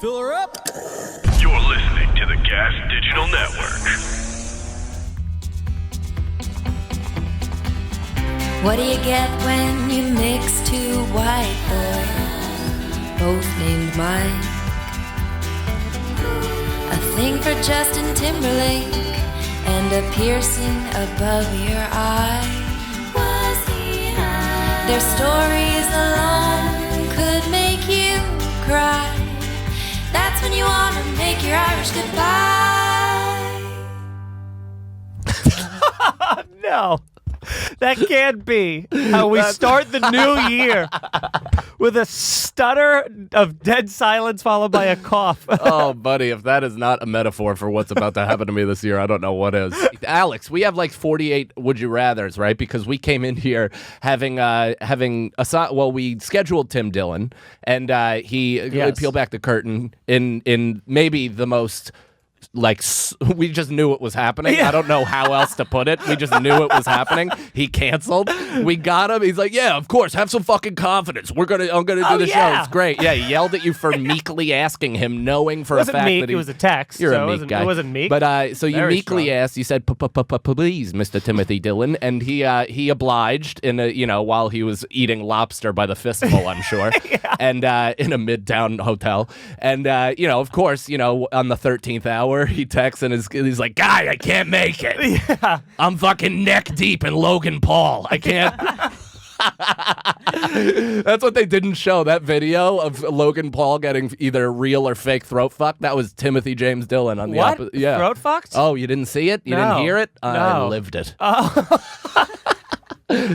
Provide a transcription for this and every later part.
Fill her up. You're listening to the Gas Digital Network. What do you get when you mix two white boys, both named Mike? A thing for Justin Timberlake and a piercing above your eye. Was he high? Their stories alone could make you cry. That's when you want to make your Irish goodbye. No. That can't be how we start the new year with a stutter of dead silence followed by a cough. Oh, buddy, if that is not a metaphor for what's about to happen to me this year, I don't know what is. Alex, we have like 48 would you rathers, right? Because we came in here having we scheduled Tim Dillon, and he peeled back the curtain in maybe the most. Like, we just knew it was happening. Yeah. I don't know how else to put it. We just knew it was happening. He canceled. We got him. He's like, yeah, of course. Have some fucking confidence. I'm gonna do the show. It's great. Yeah, he yelled at you for meekly asking him, knowing for a fact that it was a text. You're a meek guy. It wasn't meek. But so you meekly asked. You said, "Please, Mr. Timothy Dillon," and he obliged in while he was eating lobster by the fistful, I'm sure, and in a midtown hotel, and of course, on the 13th hour. He texts and he's like, "Guy, I can't make it. Yeah. I'm fucking neck deep in Logan Paul. I can't." That's what they didn't show. That video of Logan Paul getting either real or fake throat fucked. That was Timothy James Dillon on the opposite. Yeah, throat fucked. Oh, you didn't see it? You didn't hear it? No. I lived it. Oh.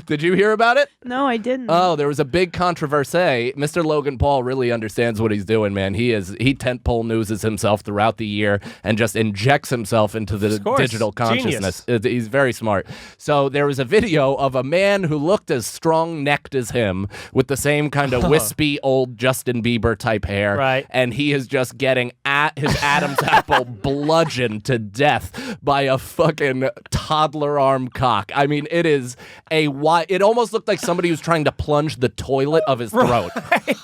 Did you hear about it? No, I didn't. Oh, there was a big controversy. Mr. Logan Paul really understands what he's doing, man. He tentpole newses himself throughout the year and just injects himself into the digital consciousness. He's very smart. So there was a video of a man who looked as strong-necked as him with the same kind of wispy old Justin Bieber type hair. Right. And he is just getting his Adam's apple bludgeoned to death by a fucking toddler arm cock. I mean, it is it almost looked like somebody was trying to plunge the toilet of his throat. Right.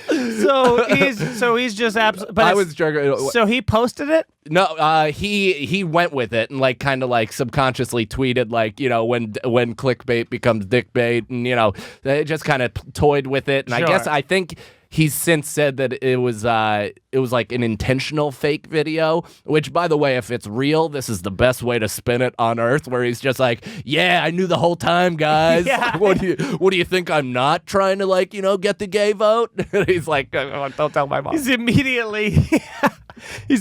So he's just absolutely. I was joking. So he posted it. No, he went with it and kind of subconsciously tweeted when clickbait becomes dickbait, and they just kind of toyed with it. And Sure. I think he's since said that it was like an intentional fake video, which, by the way, if it's real, this is the best way to spin it on earth, where he's just like, yeah, I knew the whole time, guys. Yeah. What do you think I'm not trying to get the gay vote? He's like, don't tell my mom. He's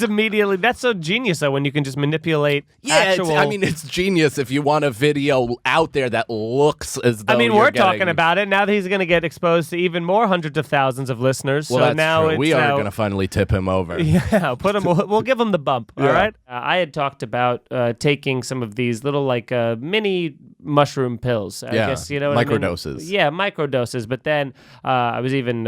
immediately that's so genius though, when you can just manipulate actual. It's genius if you want a video out there that looks as though we're talking about it now that he's going to get exposed to even more hundreds of thousands of listeners. Well, so that's now true. We are going to finally tip him over. Yeah, we'll give him the bump. Yeah. All right. I had talked about taking some of these little mini mushroom pills. I guess what microdoses. I mean? Yeah, microdoses. But then I was even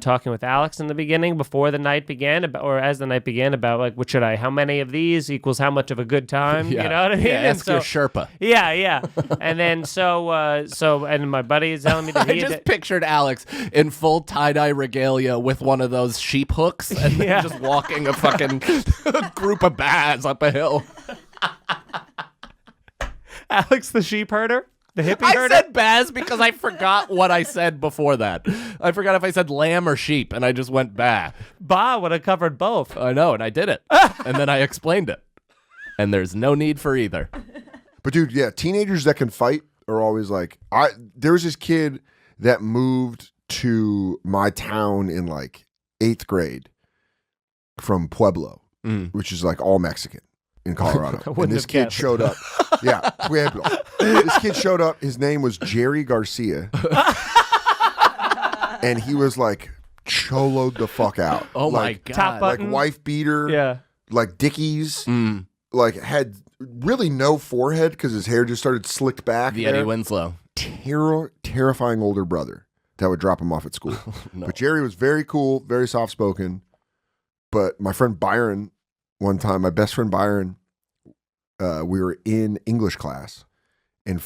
talking with Alex in the beginning before the night began, as the night began, about how many of these equals how much of a good time. Yeah. You know what I mean? Yeah, ask your Sherpa. Yeah. And then and my buddy is telling me that I just pictured Alex in full tie-dye regalia with one of those sheep hooks and then just walking a fucking group of baths up a hill. Alex the sheep herder? The hippie herder? I said Baz because I forgot what I said before that. I forgot if I said lamb or sheep, and I just went bah. Bah would have covered both. I know, and I did it. And then I explained it. And there's no need for either. But dude, yeah, teenagers that can fight are always like, there was this kid that moved to my town in 8th grade from Pueblo, which is all Mexican in Colorado. And this kid showed up. Yeah, Pueblo. This kid showed up. His name was Jerry Garcia. And he was choloed the fuck out. Oh my God. Top button. Wife beater. Yeah. Dickies. Had really no forehead because his hair just started slicked back. The Eddie Winslow. Terrifying older brother that would drop him off at school. No. But Jerry was very cool, very soft-spoken. But my friend Byron, one time, my best friend Byron, we were in English class, and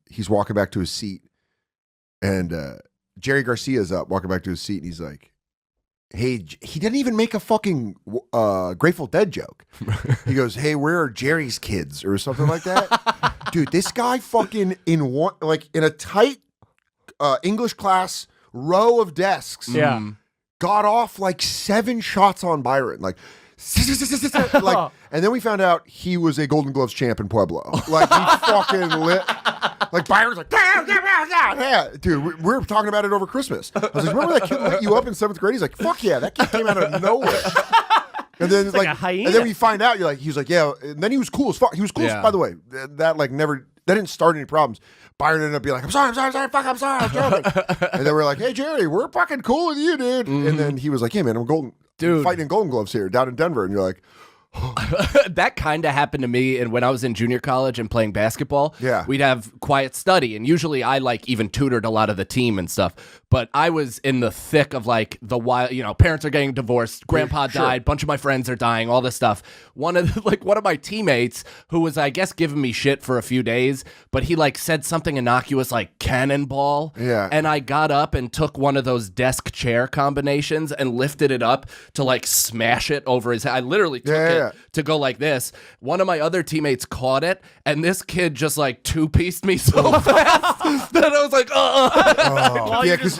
he's walking back to his seat, and Jerry Garcia's up, walking back to his seat, and he's like, hey, he didn't even make a fucking Grateful Dead joke. He goes, hey, where are Jerry's kids? Or something like that. Dude, this guy fucking in a tight English class row of desks. Yeah. Got off like 7 shots on Byron. Like, and then we found out he was a Golden Gloves champ in Pueblo. Like, he fucking lit. Like, Byron's like, yeah. Dude, we were talking about it over Christmas. I was like, remember that kid lit you up in 7th grade? He's like, fuck yeah, that kid came out of nowhere. And then like a hyena. And then we find out, he was like, yeah. And then he was cool as fuck. He was cool as, by the way. That didn't start any problems. Byron ended up being like, I'm sorry, fuck, I'm sorry, I'm joking. And then we're like, hey, Jerry, we're fucking cool with you, dude. Mm-hmm. And then he was like, hey, man, I'm fighting in Golden Gloves here down in Denver. And you're like, that kind of happened to me, and when I was in junior college and playing basketball, we'd have quiet study, and usually I even tutored a lot of the team and stuff. But I was in the thick of the wild, parents are getting divorced, grandpa died, bunch of my friends are dying, all this stuff. One of my teammates, who was, I guess, giving me shit for a few days, but he said something innocuous like cannonball. Yeah. And I got up and took one of those desk chair combinations and lifted it up to smash it over his head. I literally took it to go like this. One of my other teammates caught it, and this kid just two-pieced me so fast that I was like, yeah, because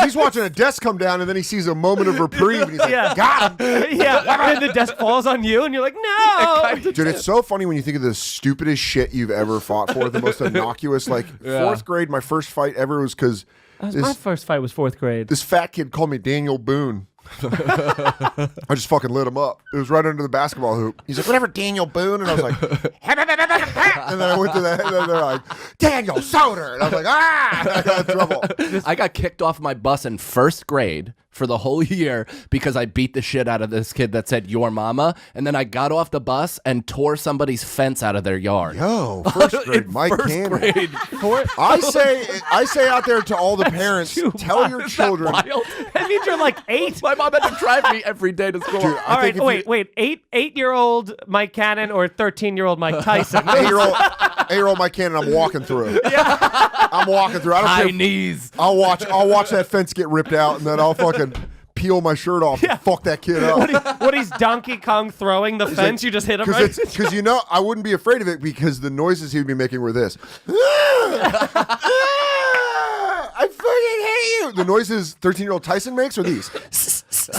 he's watching a desk come down, and then he sees a moment of reprieve, and he's like, got him. Yeah, and the desk falls on you, and you're like, no. Dude, it's so funny when you think of the stupidest shit you've ever fought for, the most innocuous. 4th grade, my first fight ever was because my first fight was 4th grade. This fat kid called me Daniel Boone. I just fucking lit him up. It was right under the basketball hoop. He's like, whatever, Daniel Boone. And I was like, and then I went to that, and then they're like, Daniel Soder. And I was like, I got in trouble. I got kicked off my bus in 1st grade for the whole year because I beat the shit out of this kid that said your mama, and then I got off the bus and tore somebody's fence out of their yard. Yo, 1st grade, Mike Cannon. I say out there to all the parents, tell your children. That means you're 8. My mom had to drive me every day to school. Dude, all right, wait, 8-year-old Mike Cannon or 13-year-old Mike Tyson? 8-year-old Mike Cannon, I'm walking through. I'm walking through. I don't High knees. I'll watch that fence get ripped out, and then I'll fucking peel my shirt off and fuck that kid up. What he's Donkey Kong throwing the fence, you just hit him right? Because I wouldn't be afraid of it because the noises he would be making were this. I fucking hate you. The noises 13-year-old Tyson makes are these.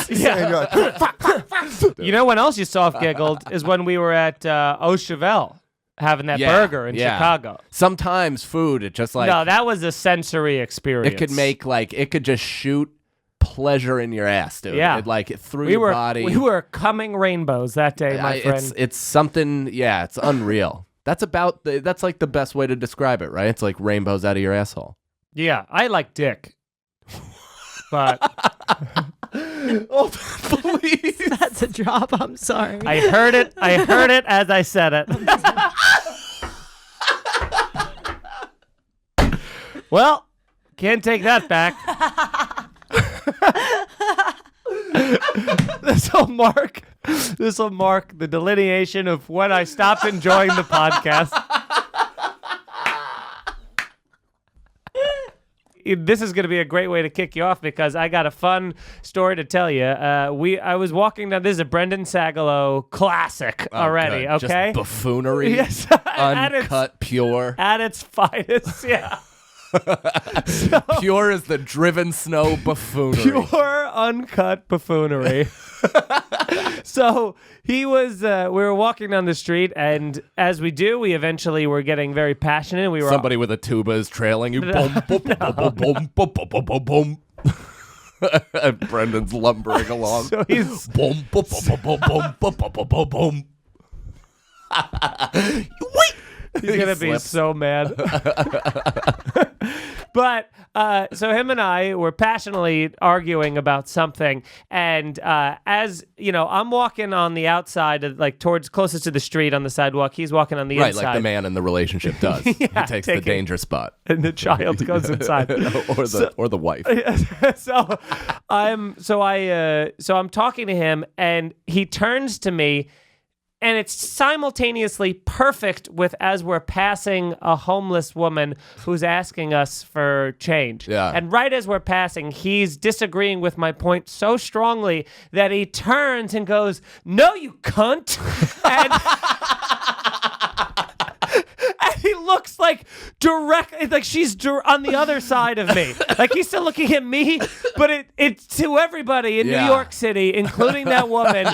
Yeah. And you're like, fuck. You know when else you soft giggled is when we were at Au Cheval having that burger in Chicago. Sometimes food, it just no, that was a sensory experience. It could make it could just shoot pleasure in your ass, dude. Yeah. Through your body. We were coming rainbows that day, my friend. It's something, it's unreal. That's the best way to describe it, right? It's like rainbows out of your asshole. Yeah, I like dick. But oh, please. That's a drop. I'm sorry. I heard it as I said it. Well, can't take that back. This will mark the delineation of when I stopped enjoying the podcast. This is going to be a great way to kick you off because I got a fun story to tell you. I was walking down. This is a Brendan Sagalow classic already. Good. Okay, just buffoonery, yes, uncut, pure at its finest. Yeah, pure as the driven snow buffoonery. Pure uncut buffoonery. So he was. We were walking down the street, and as we do, we eventually were getting very passionate. We were somebody with a tuba is trailing you. Boom, boom, boom, boom, boom, boom, boom, boom. And Brendan's lumbering along. So he's boom, boom, boom, boom, boom, boom, boom, boom, boom, boom. Wait. He's gonna be so mad. But so him and I were passionately arguing about something, and as you know, I'm walking on the outside, towards closest to the street on the sidewalk. He's walking on the inside, right, like the man in the relationship does. He takes the danger spot, and the child goes inside, or the wife. So I'm talking to him, and he turns to me. and it's simultaneously perfect with as we're passing a homeless woman who's asking us for change. Yeah. And right as we're passing, he's disagreeing with my point so strongly that he turns and goes, "No, you cunt." And he looks like directly, like she's on the other side of me. Like he's still looking at me, but it's to everybody in New York City, including that woman.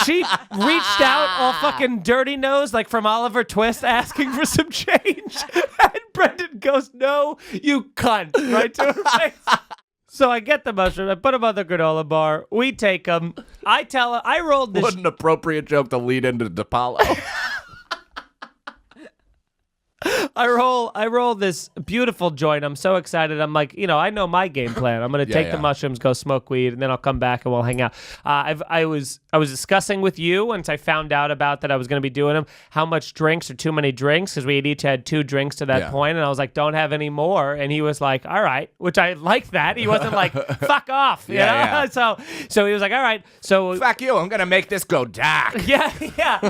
She reached out all fucking dirty nose, like from Oliver Twist, asking for some change. And Brendan goes, "No, you cunt," right to her face. So I get the mushroom, I put them on the granola bar, we take them. I tell her, I rolled this. What an appropriate joke to lead into DePaulo. I roll this beautiful joint. I'm so excited. I'm like, I know my game plan. I'm gonna take the mushrooms, go smoke weed, and then I'll come back and we'll hang out. I was discussing with you once I found out about that I was gonna be doing them, how much drinks or too many drinks, because we had each had 2 drinks to that point, and I was like, don't have any more. And he was like, all right, which I liked that. He wasn't like, fuck off, you know? Yeah. So he was like, all right. So fuck you. I'm gonna make this go dark. Yeah.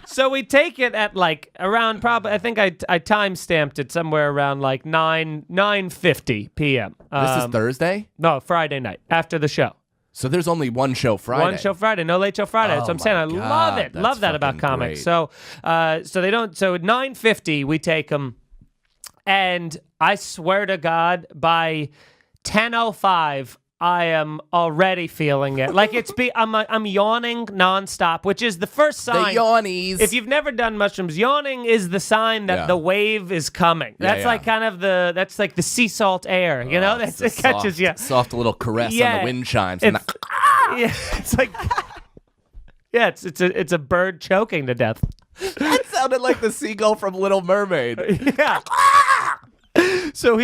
So we take it at like around probably, I think I time stamped it somewhere around like 9:50 p.m. This is Thursday? No, Friday night after the show. So there's only one show Friday. One show Friday, no late show Friday. That's what I'm saying. I love it. That's Love that about fucking comics. great. So they don't. So at 9:50 we take them, and I swear to God, by 10:05. I am already feeling it. Like I'm yawning nonstop, which is the first sign. The yawnies. If you've never done mushrooms, yawning is the sign that the wave is coming. That's like kind of that's like the sea salt air, you know? It catches you. Soft little caress on the wind chimes. It's like it's a bird choking to death. That sounded like the seagull from Little Mermaid. Yeah. So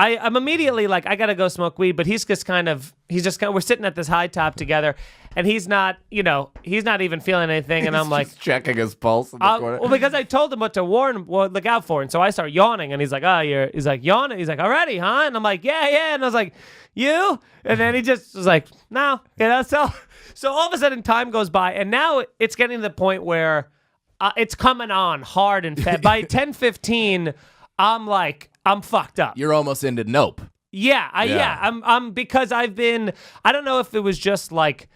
I'm immediately like, I gotta go smoke weed, but he's just kind of, we're sitting at this high top together, and he's not even feeling anything, and I'm like, just checking his pulse in the corner. well, because I told him what to look out for, and so I start yawning, and he's like, he's like, yawning, he's like, already, huh? And I'm like, yeah, and I was like, you? And then he just was like, no, so all of a sudden time goes by, and now it's getting to the point where it's coming on hard and fat. By 10:15, I'm fucked up. You're almost into Nope. I'm because I don't know if it was just like,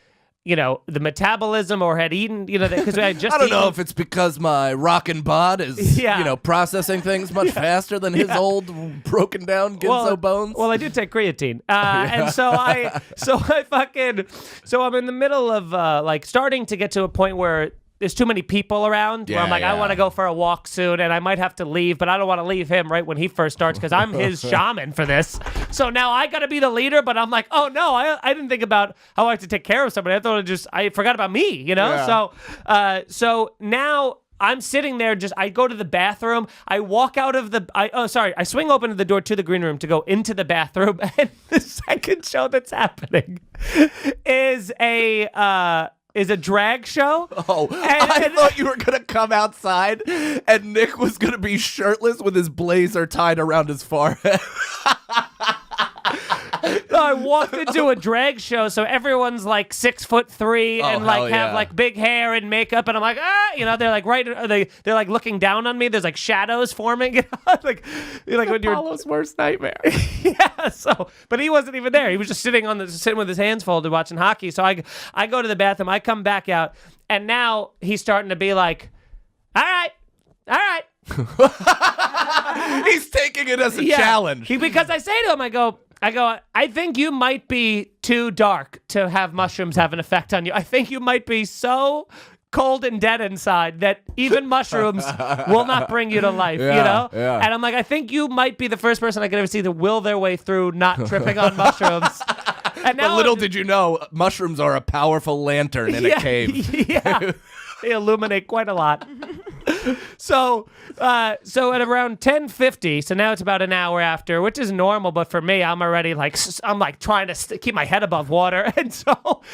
the metabolism or had eaten, because I just I don't know if it's because my rockin' bod is, processing things much faster than his old broken down Ginzo bones. Well, I do take creatine. And so I'm in the middle of starting to get to a point where there's too many people around where I'm like, I want to go for a walk soon, and I might have to leave, but I don't want to leave him right when he first starts because I'm his shaman for this. So now I got to be the leader, but I'm like, oh no, I didn't think about how I have to take care of somebody. I forgot about me, Yeah. So now I'm sitting there, I go to the bathroom. I walk out of I swing open to the door to the green room to go into the bathroom, and the second show that's happening is a drag show. Oh, I thought you were going to come outside and Nick was going to be shirtless with his blazer tied around his forehead. I walked into a drag show, so everyone's like 6'3" and have like big hair and makeup, and I'm like, they're like they're like looking down on me. There's like shadows forming, like when you're Apollo's worst nightmare. Yeah. So, but he wasn't even there. He was just sitting with his hands folded, watching hockey. So I go to the bathroom. I come back out, and now he's starting to be like, all right. He's taking it as a challenge. Because I say to him, I go, I think you might be too dark to have mushrooms have an effect on you. I think you might be so cold and dead inside that even mushrooms will not bring you to life, Yeah. And I'm like, I think you might be the first person I could ever see that will their way through not tripping on mushrooms. And now But little did you know, mushrooms are a powerful lantern in a cave. Yeah. They illuminate quite a lot. So at around 10:50, so now it's about an hour after, which is normal, but for me, I'm already I'm trying to keep my head above water, and so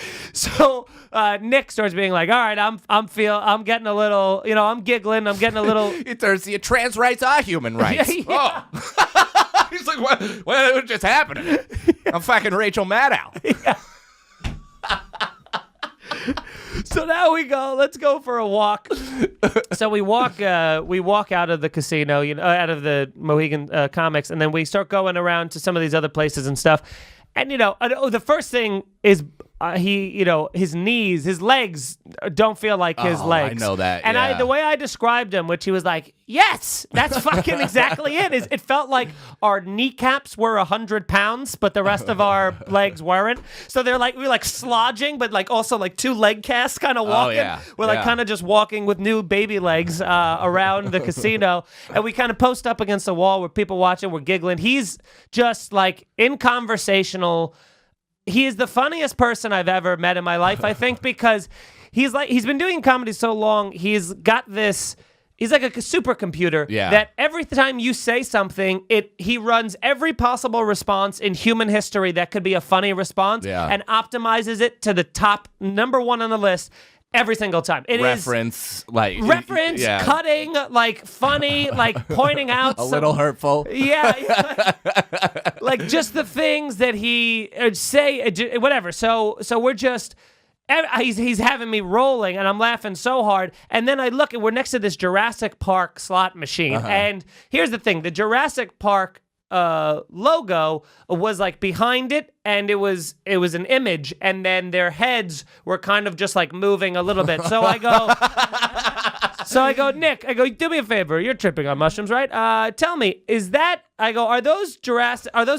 Nick starts being like, all right, I'm getting a little, I'm giggling, I'm getting a little. It turns to you, trans rights are human rights. Yeah. Oh. He's like, what just happening? I'm fucking Rachel Maddow. Yeah. So now let's go for a walk. So we walk out of the casino, out of the Mohegan Comics, and then we start going around to some of these other places and stuff. And the first thing is his knees, his legs don't feel like his legs. I know that. And yeah. the way I described him, which he was like, yes, that's fucking exactly it. It felt like our kneecaps were 100 pounds, but the rest of our legs weren't. So we were like slodging, but like also like two leg casts kind of walking. Yeah. We're like kind of just walking with new baby legs around the casino. And we kind of post up against the wall where people watching, we're giggling. He's just like in conversational. He is the funniest person I've ever met in my life, I think, because he's been doing comedy so long. He's got this. He's like a supercomputer that every time you say something, he runs every possible response in human history that could be a funny response and optimizes it to the top number one on the list. Every single time. Reference, cutting, like funny, like pointing out a little hurtful. Yeah. Like just the things that he say, whatever. So we're just, he's having me rolling and I'm laughing so hard. And then I look and we're next to this Jurassic Park slot machine. And here's the thing, the Jurassic Park logo was like behind it, and it was an image, and then their heads were kind of just like moving a little bit. So I go, Nick, do me a favor, you're tripping on mushrooms, right? Tell me, are those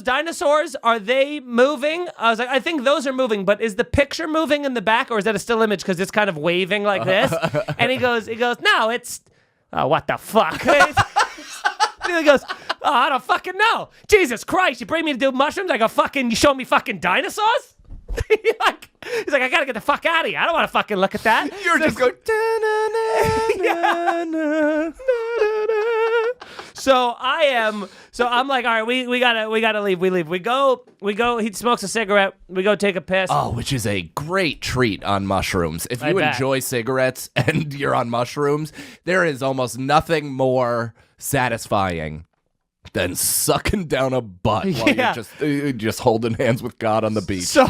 dinosaurs, are they moving? I was like, I think those are moving, but is the picture moving in the back, or is that a still image because it's kind of waving like this? And he goes, no, it's what the fuck? He goes, oh, I don't fucking know. Jesus Christ, you bring me to do mushrooms? You show me fucking dinosaurs? He's like, I gotta get the fuck out of here. I don't want to fucking look at that. You're just going. So I'm like, all right, we gotta leave. We leave. We go. He smokes a cigarette. We go take a piss. Oh, which is a great treat on mushrooms. If you enjoy cigarettes and you're on mushrooms, there is almost nothing more satisfying than sucking down a butt while you're just holding hands with God on the beach. So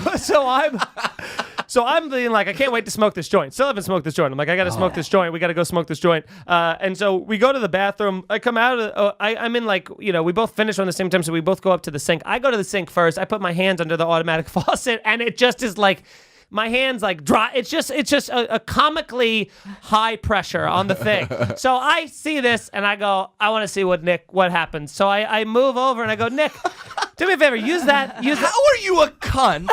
I'm being like, I can't wait to smoke this joint. Still haven't smoked this joint. I'm like, I got to smoke this joint. We got to go smoke this joint. And so we go to the bathroom. I come out. I'm in like, we both finish on the same time, so we both go up to the sink. I go to the sink first. I put my hands under the automatic faucet, and it just is like, my hands like dry. It's just a comically high pressure on the thing. So I see this and I go, I want to see what happens. So I move over and I go, Nick, do me a favor, use that. How are you a cunt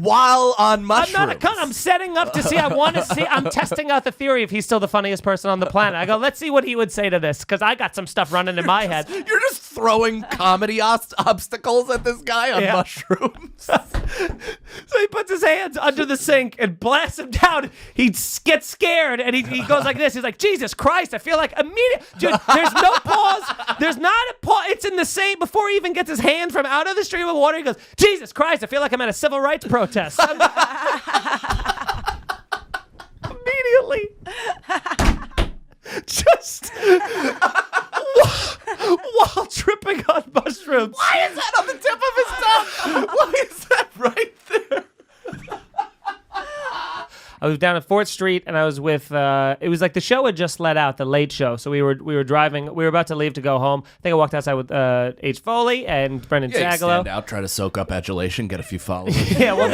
while on mushrooms? I'm not a cunt. I'm setting up to see. I'm testing out the theory if he's still the funniest person on the planet. I go, let's see what he would say to this, because I got some stuff running in my head. You're just throwing comedy obstacles at this guy on mushrooms. So he puts his hands under the sink and blasts him down. He gets scared and he goes like this. He's like, Jesus Christ, I feel like Dude, there's no pause. There's not a pause. It's in the same, before he even gets his hand from out of the stream of water, he goes, Jesus Christ, I feel like I'm at a civil rights protest. Immediately. Just while tripping on mushrooms. Why is that on the tip of his tongue? Why is that right there? I was down at 4th Street, and I was with, it was like the show had just let out, the Late Show. So we were driving, we were about to leave to go home. I think I walked outside with H. Foley and Brendan Sagalow. Stand out, try to soak up adulation, get a few followers. Yeah, well,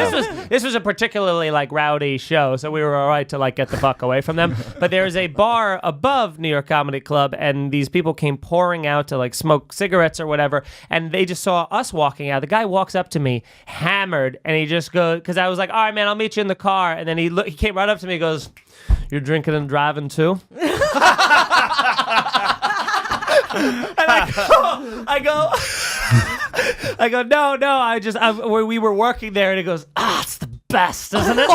this was a particularly like rowdy show, so we were all right to like get the fuck away from them. But there's a bar above New York Comedy Club, and these people came pouring out to like smoke cigarettes or whatever, and they just saw us walking out. The guy walks up to me, hammered, and he just goes, because I was like, all right, man, I'll meet you in the car, and then he came right up to me and goes, you're drinking and driving too? And I go, no, we were working there, and he goes, it's the best, isn't it?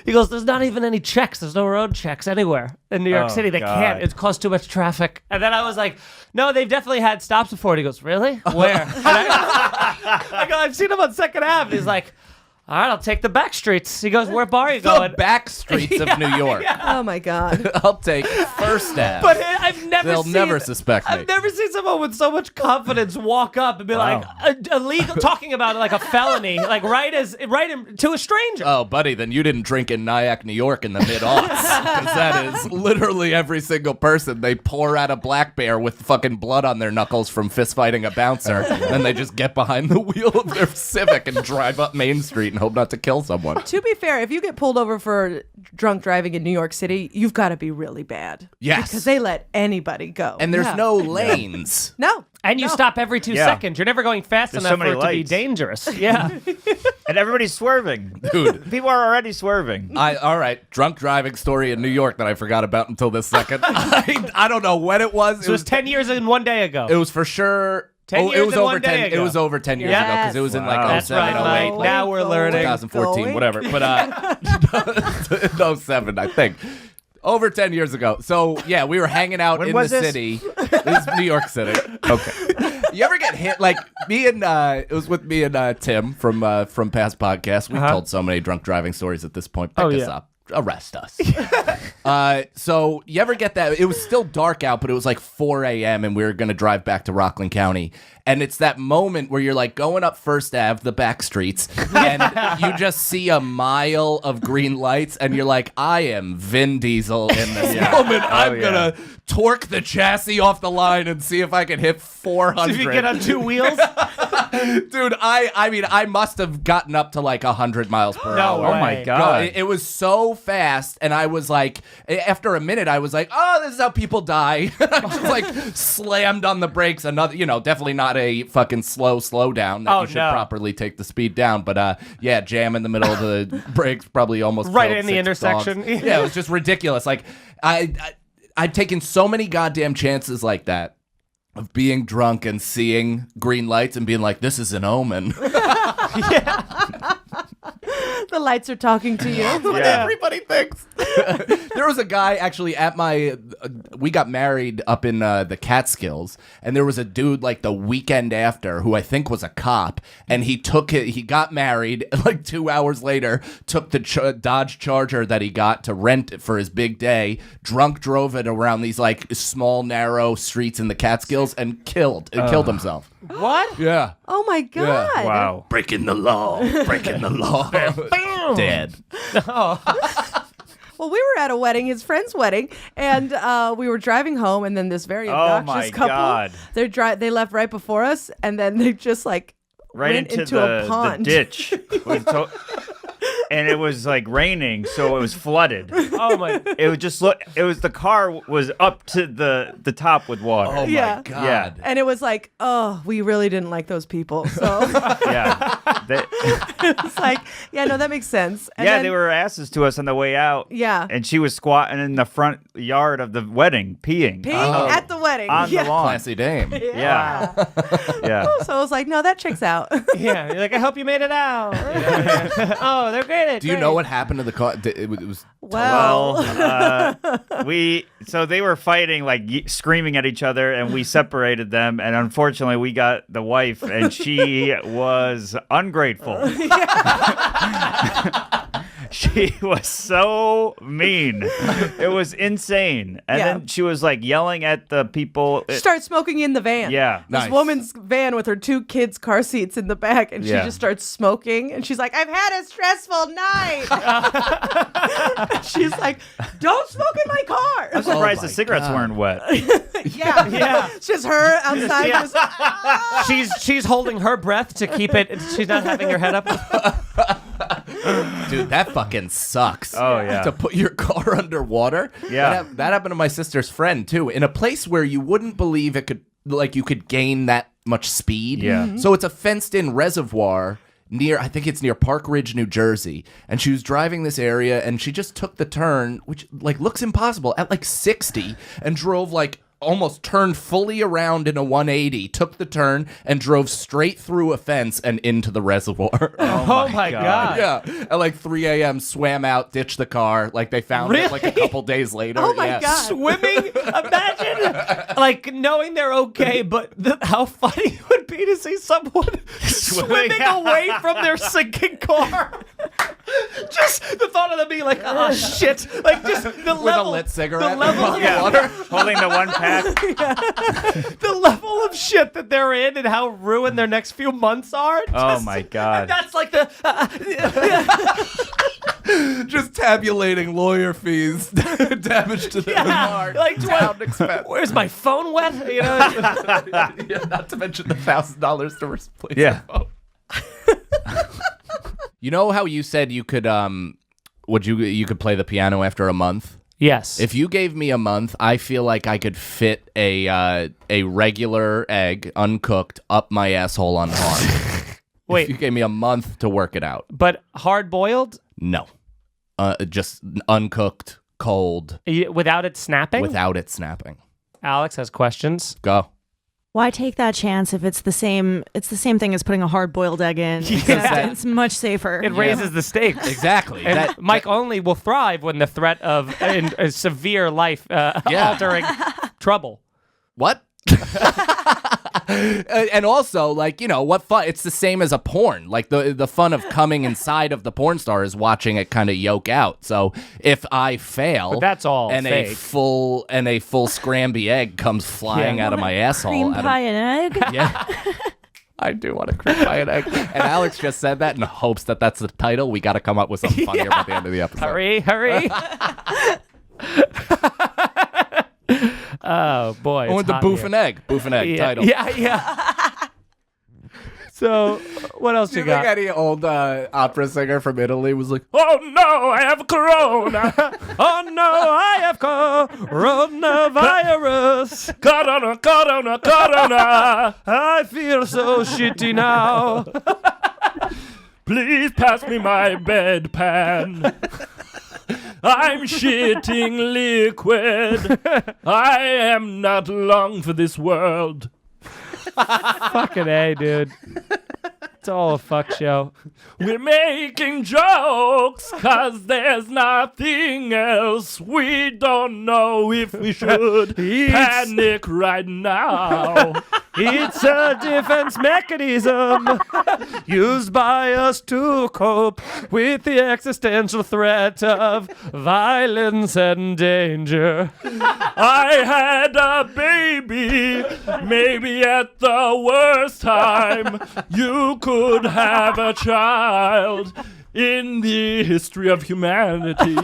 He goes, there's not even any checks. There's no road checks anywhere in New York City. They can't. It's caused too much traffic. And then I was like, no, they've definitely had stops before. And he goes, really? Where? And I go, I've seen him on 2nd Ave. And he's like, All right, I'll take the back streets. He goes, where bar are you The going? back streets of New York. Oh my God. I'll take First Ave. But I've never They'll seen... never suspect me. I've never seen someone with so much confidence walk up and be like, illegal, talking about it like a felony, like to a stranger. Oh, buddy, then you didn't drink in Nyack, New York in the mid-aughts. Because that is literally every single person. They pour out a black bear with fucking blood on their knuckles from fistfighting a bouncer. And they just get behind the wheel of their Civic and drive up Main Street and hope not to kill someone. To be fair, if you get pulled over for drunk driving in New York City, you've got to be really bad. Yes. Because they let anybody go. And there's no lanes. No. And you stop every 2 seconds. You're never going fast There's enough so many for it to be lights. dangerous. Yeah. And everybody's swerving. Dude. People are already swerving. All right, drunk driving story in New York that I forgot about until this second. I don't know when it was. So it was 10 years and 1 day ago. It was for sure. 10 it years was and over 1 day 10. ago. It was over 10 years ago because it was in like That's 07, right, 08, Mike. Now we're learning. 2014, Going. whatever. But 07, I think. Over 10 years ago. So, yeah, we were hanging out When in the was this? city. This is New York City. Okay. You ever get hit? Like, it was with me and Tim from past podcasts. We've told so many drunk driving stories at this point. Pick us up. Arrest us. So you ever get that? It was still dark out, but it was like 4 a.m. and we were going to drive back to Rockland County. And it's that moment where you're like going up First Ave, the back streets, and you just see a mile of green lights, and you're like, I am Vin Diesel in this moment. I'm going to torque the chassis off the line and see if I can hit 400. If you get on 2 wheels? Dude, I mean, I must have gotten up to like 100 miles per hour. way. Oh my God. It was so fast, and I was like, after a minute, I was like, oh, this is how people die. I just like slammed on the brakes. Another, definitely not a fucking slow down that you should properly take the speed down. But yeah, jam in the middle of the brakes, probably almost Right killed in the 6 intersection. dogs. Yeah, it was just ridiculous. Like I'd taken so many goddamn chances like that of being drunk and seeing green lights and being like, this is an omen. The lights are talking to you. That's what everybody thinks. There was a guy actually at my, we got married up in the Catskills, and there was a dude like the weekend after who I think was a cop, and he got married, like 2 hours later, took the Dodge Charger that he got to rent for his big day, drunk drove it around these like small, narrow streets in the Catskills and killed himself. What? Yeah. Oh my God. Wow. Breaking the law. Breaking the law. Dead. Well, we were at a wedding, his friend's wedding, and we were driving home, and then this very obnoxious my couple, God. they left right before us, and then they just like Right went into a the pond. ditch. And it was like raining, so it was flooded. Oh my! It was just the car was up to the top with water. Oh, Yeah. my God. Yeah. And it was like, oh, we really didn't like those people. So Yeah. it's like, yeah, no, that makes sense. And Yeah, then- they were asses to us on the way out. Yeah. And she was squatting in the front yard of the wedding, peeing. Peeing at the wedding. On yeah. the lawn. Classy dame. Yeah. Yeah. So I was like, no, that checks out. Yeah, you're like, I hope you made it out. Oh, they're great. Do you know what happened to the car? It was Well, So they were fighting, like screaming at each other, and we separated them. And unfortunately, we got the wife, and she was ungrateful. She was so mean. It was insane. And Yeah. then she was like yelling at the people. she started smoking in the van. Yeah. This Nice. woman's van with her 2 kids' car seats in the back, and she Yeah. just starts smoking. And she's like, I've had a stressful night. She's like, don't smoke in my car. I'm surprised my the cigarettes God. weren't wet. Yeah. Yeah. It's just her outside. Yeah. Just, She's holding her breath to keep it. She's not having her head up. dude, that fucking sucks. Oh, yeah. To put your car underwater. Yeah. That happened to my sister's friend too, in a place where you wouldn't believe it could, like, you could gain that much speed. Yeah. Mhm. So it's a fenced-in reservoir I think it's near Park Ridge, New Jersey, and she was driving this area, and she just took the turn, which like looks impossible, at like 60, and drove like almost turned fully around in a 180, took the turn, and drove straight through a fence and into the reservoir. Oh my God. Yeah. At like 3 a.m., swam out, ditched the car. Like they found it like a couple days later. Oh my yeah. God. Swimming? Imagine, like, knowing they're okay, but how funny it would be to see someone swimming away from their sinking car. Just the thought of them being like, oh, shit. Like, just the With level. a lit cigarette. The level of Yeah. water. Holding the one pack. The level of shit that they're in and how ruined their next few months are. Oh my God. That's like the... Just tabulating lawyer fees, damage to the car, like, town expense. where's my phone wet? You know? Yeah, not to mention the $1,000 to replace Yeah. the phone. You know how you said you could you could play the piano after a month? Yes. If you gave me a month, I feel like I could fit a regular egg uncooked up my asshole unharmed. Wait. If you gave me a month to work it out. But hard-boiled? No. Just uncooked, cold, Without it snapping? without it snapping. Alex has questions. Go. Why take that chance if it's the same thing as putting a hard-boiled egg in? Yeah. It's much safer. It raises the stakes. Exactly. And Mike only will thrive when the threat of a severe life-altering trouble. What? And also, like, you know, what fun? It's the same as a porn. Like, the fun of coming inside of the porn star is watching it kind of yoke out. So if I fail, But that's all and fake. a full Scramby egg comes flying out of my asshole. Cream pie and egg? Yeah. I do want to cream pie and egg. And Alex just said that in hopes that that's the title. We got to come up with something funnier by the end of the episode. Hurry. Oh, boy. I want the boof and egg title. Yeah. So, what else Do you you think got? any old opera singer from Italy was like, Oh no, I have corona. Oh no, I have coronavirus. Corona. I feel so shitty now. Please pass me my bedpan. I'm shitting liquid. I am not long for this world. Fucking A, dude. It's all a fuck show. We're making jokes cause there's nothing else. We don't know if we should panic right now. It's a defense mechanism used by us to cope with the existential threat of violence and danger. I had a baby, maybe at the worst time you could have a child in the history of humanity.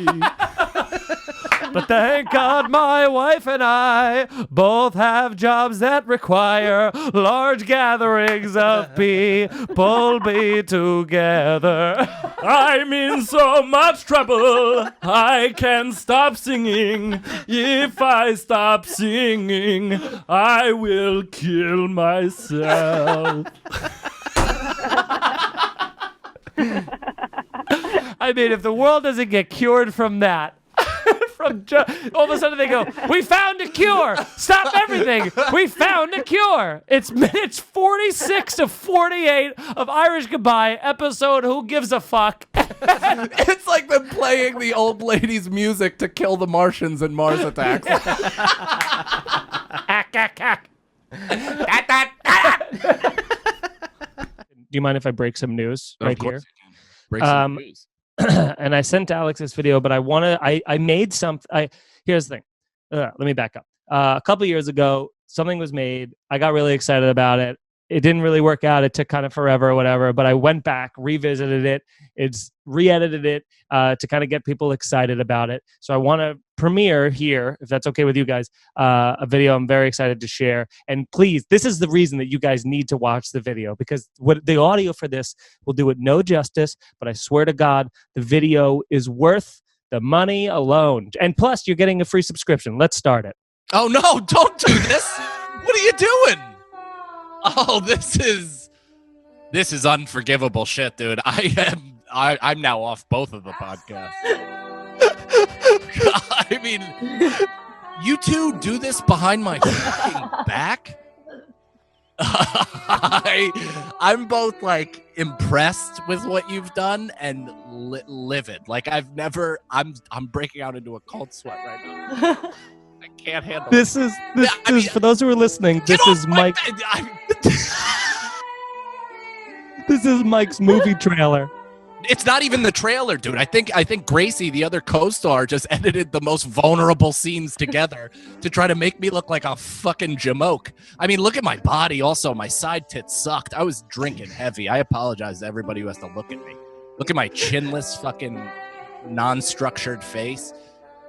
But thank God my wife and I both have jobs that require large gatherings of people be together. I'm in so much trouble, I can't stop singing. If I stop singing, I will kill myself. I mean, if the world doesn't get cured from that, all of a sudden they go, we found a cure. Stop everything. We found a cure. It's minutes 46 to 48 of Irish Goodbye, episode Who Gives a Fuck. it's like them playing the old lady's music to kill the Martians in Mars Attacks. Do you mind if I break some news right here? Break some news. And I sent Alex this video, but I made something. Here's the thing. Let me back up. A couple years ago, something was made. I got really excited about it. It didn't really work out. It took kind of forever or whatever, but I went back, revisited it. It's re-edited it to kind of get people excited about it. So I want to premiere here, if that's okay with you guys, a video I'm very excited to share. And please, this is the reason that you guys need to watch the video, because what the audio for this will do it no justice, but I swear to God, the video is worth the money alone. And plus, you're getting a free subscription. Let's start it. Oh, no, don't do this. What are you doing? Oh, this is unforgivable shit, dude. I'm now off both of the podcasts. I mean, You two do this behind my fucking back? I'm both like impressed with what you've done and livid. Like I'm breaking out into a cold sweat right now. I can't handle This is for those who are listening. This is Mike. This is Mike's movie trailer. It's not even the trailer, dude. I think Gracie, the other co-star, just edited the most vulnerable scenes together to try to make me look like a fucking jamoke. I mean, look at my body. Also, my side tits sucked. I was drinking heavy. I apologize to everybody who has to look at me. Look at my chinless, fucking non-structured face.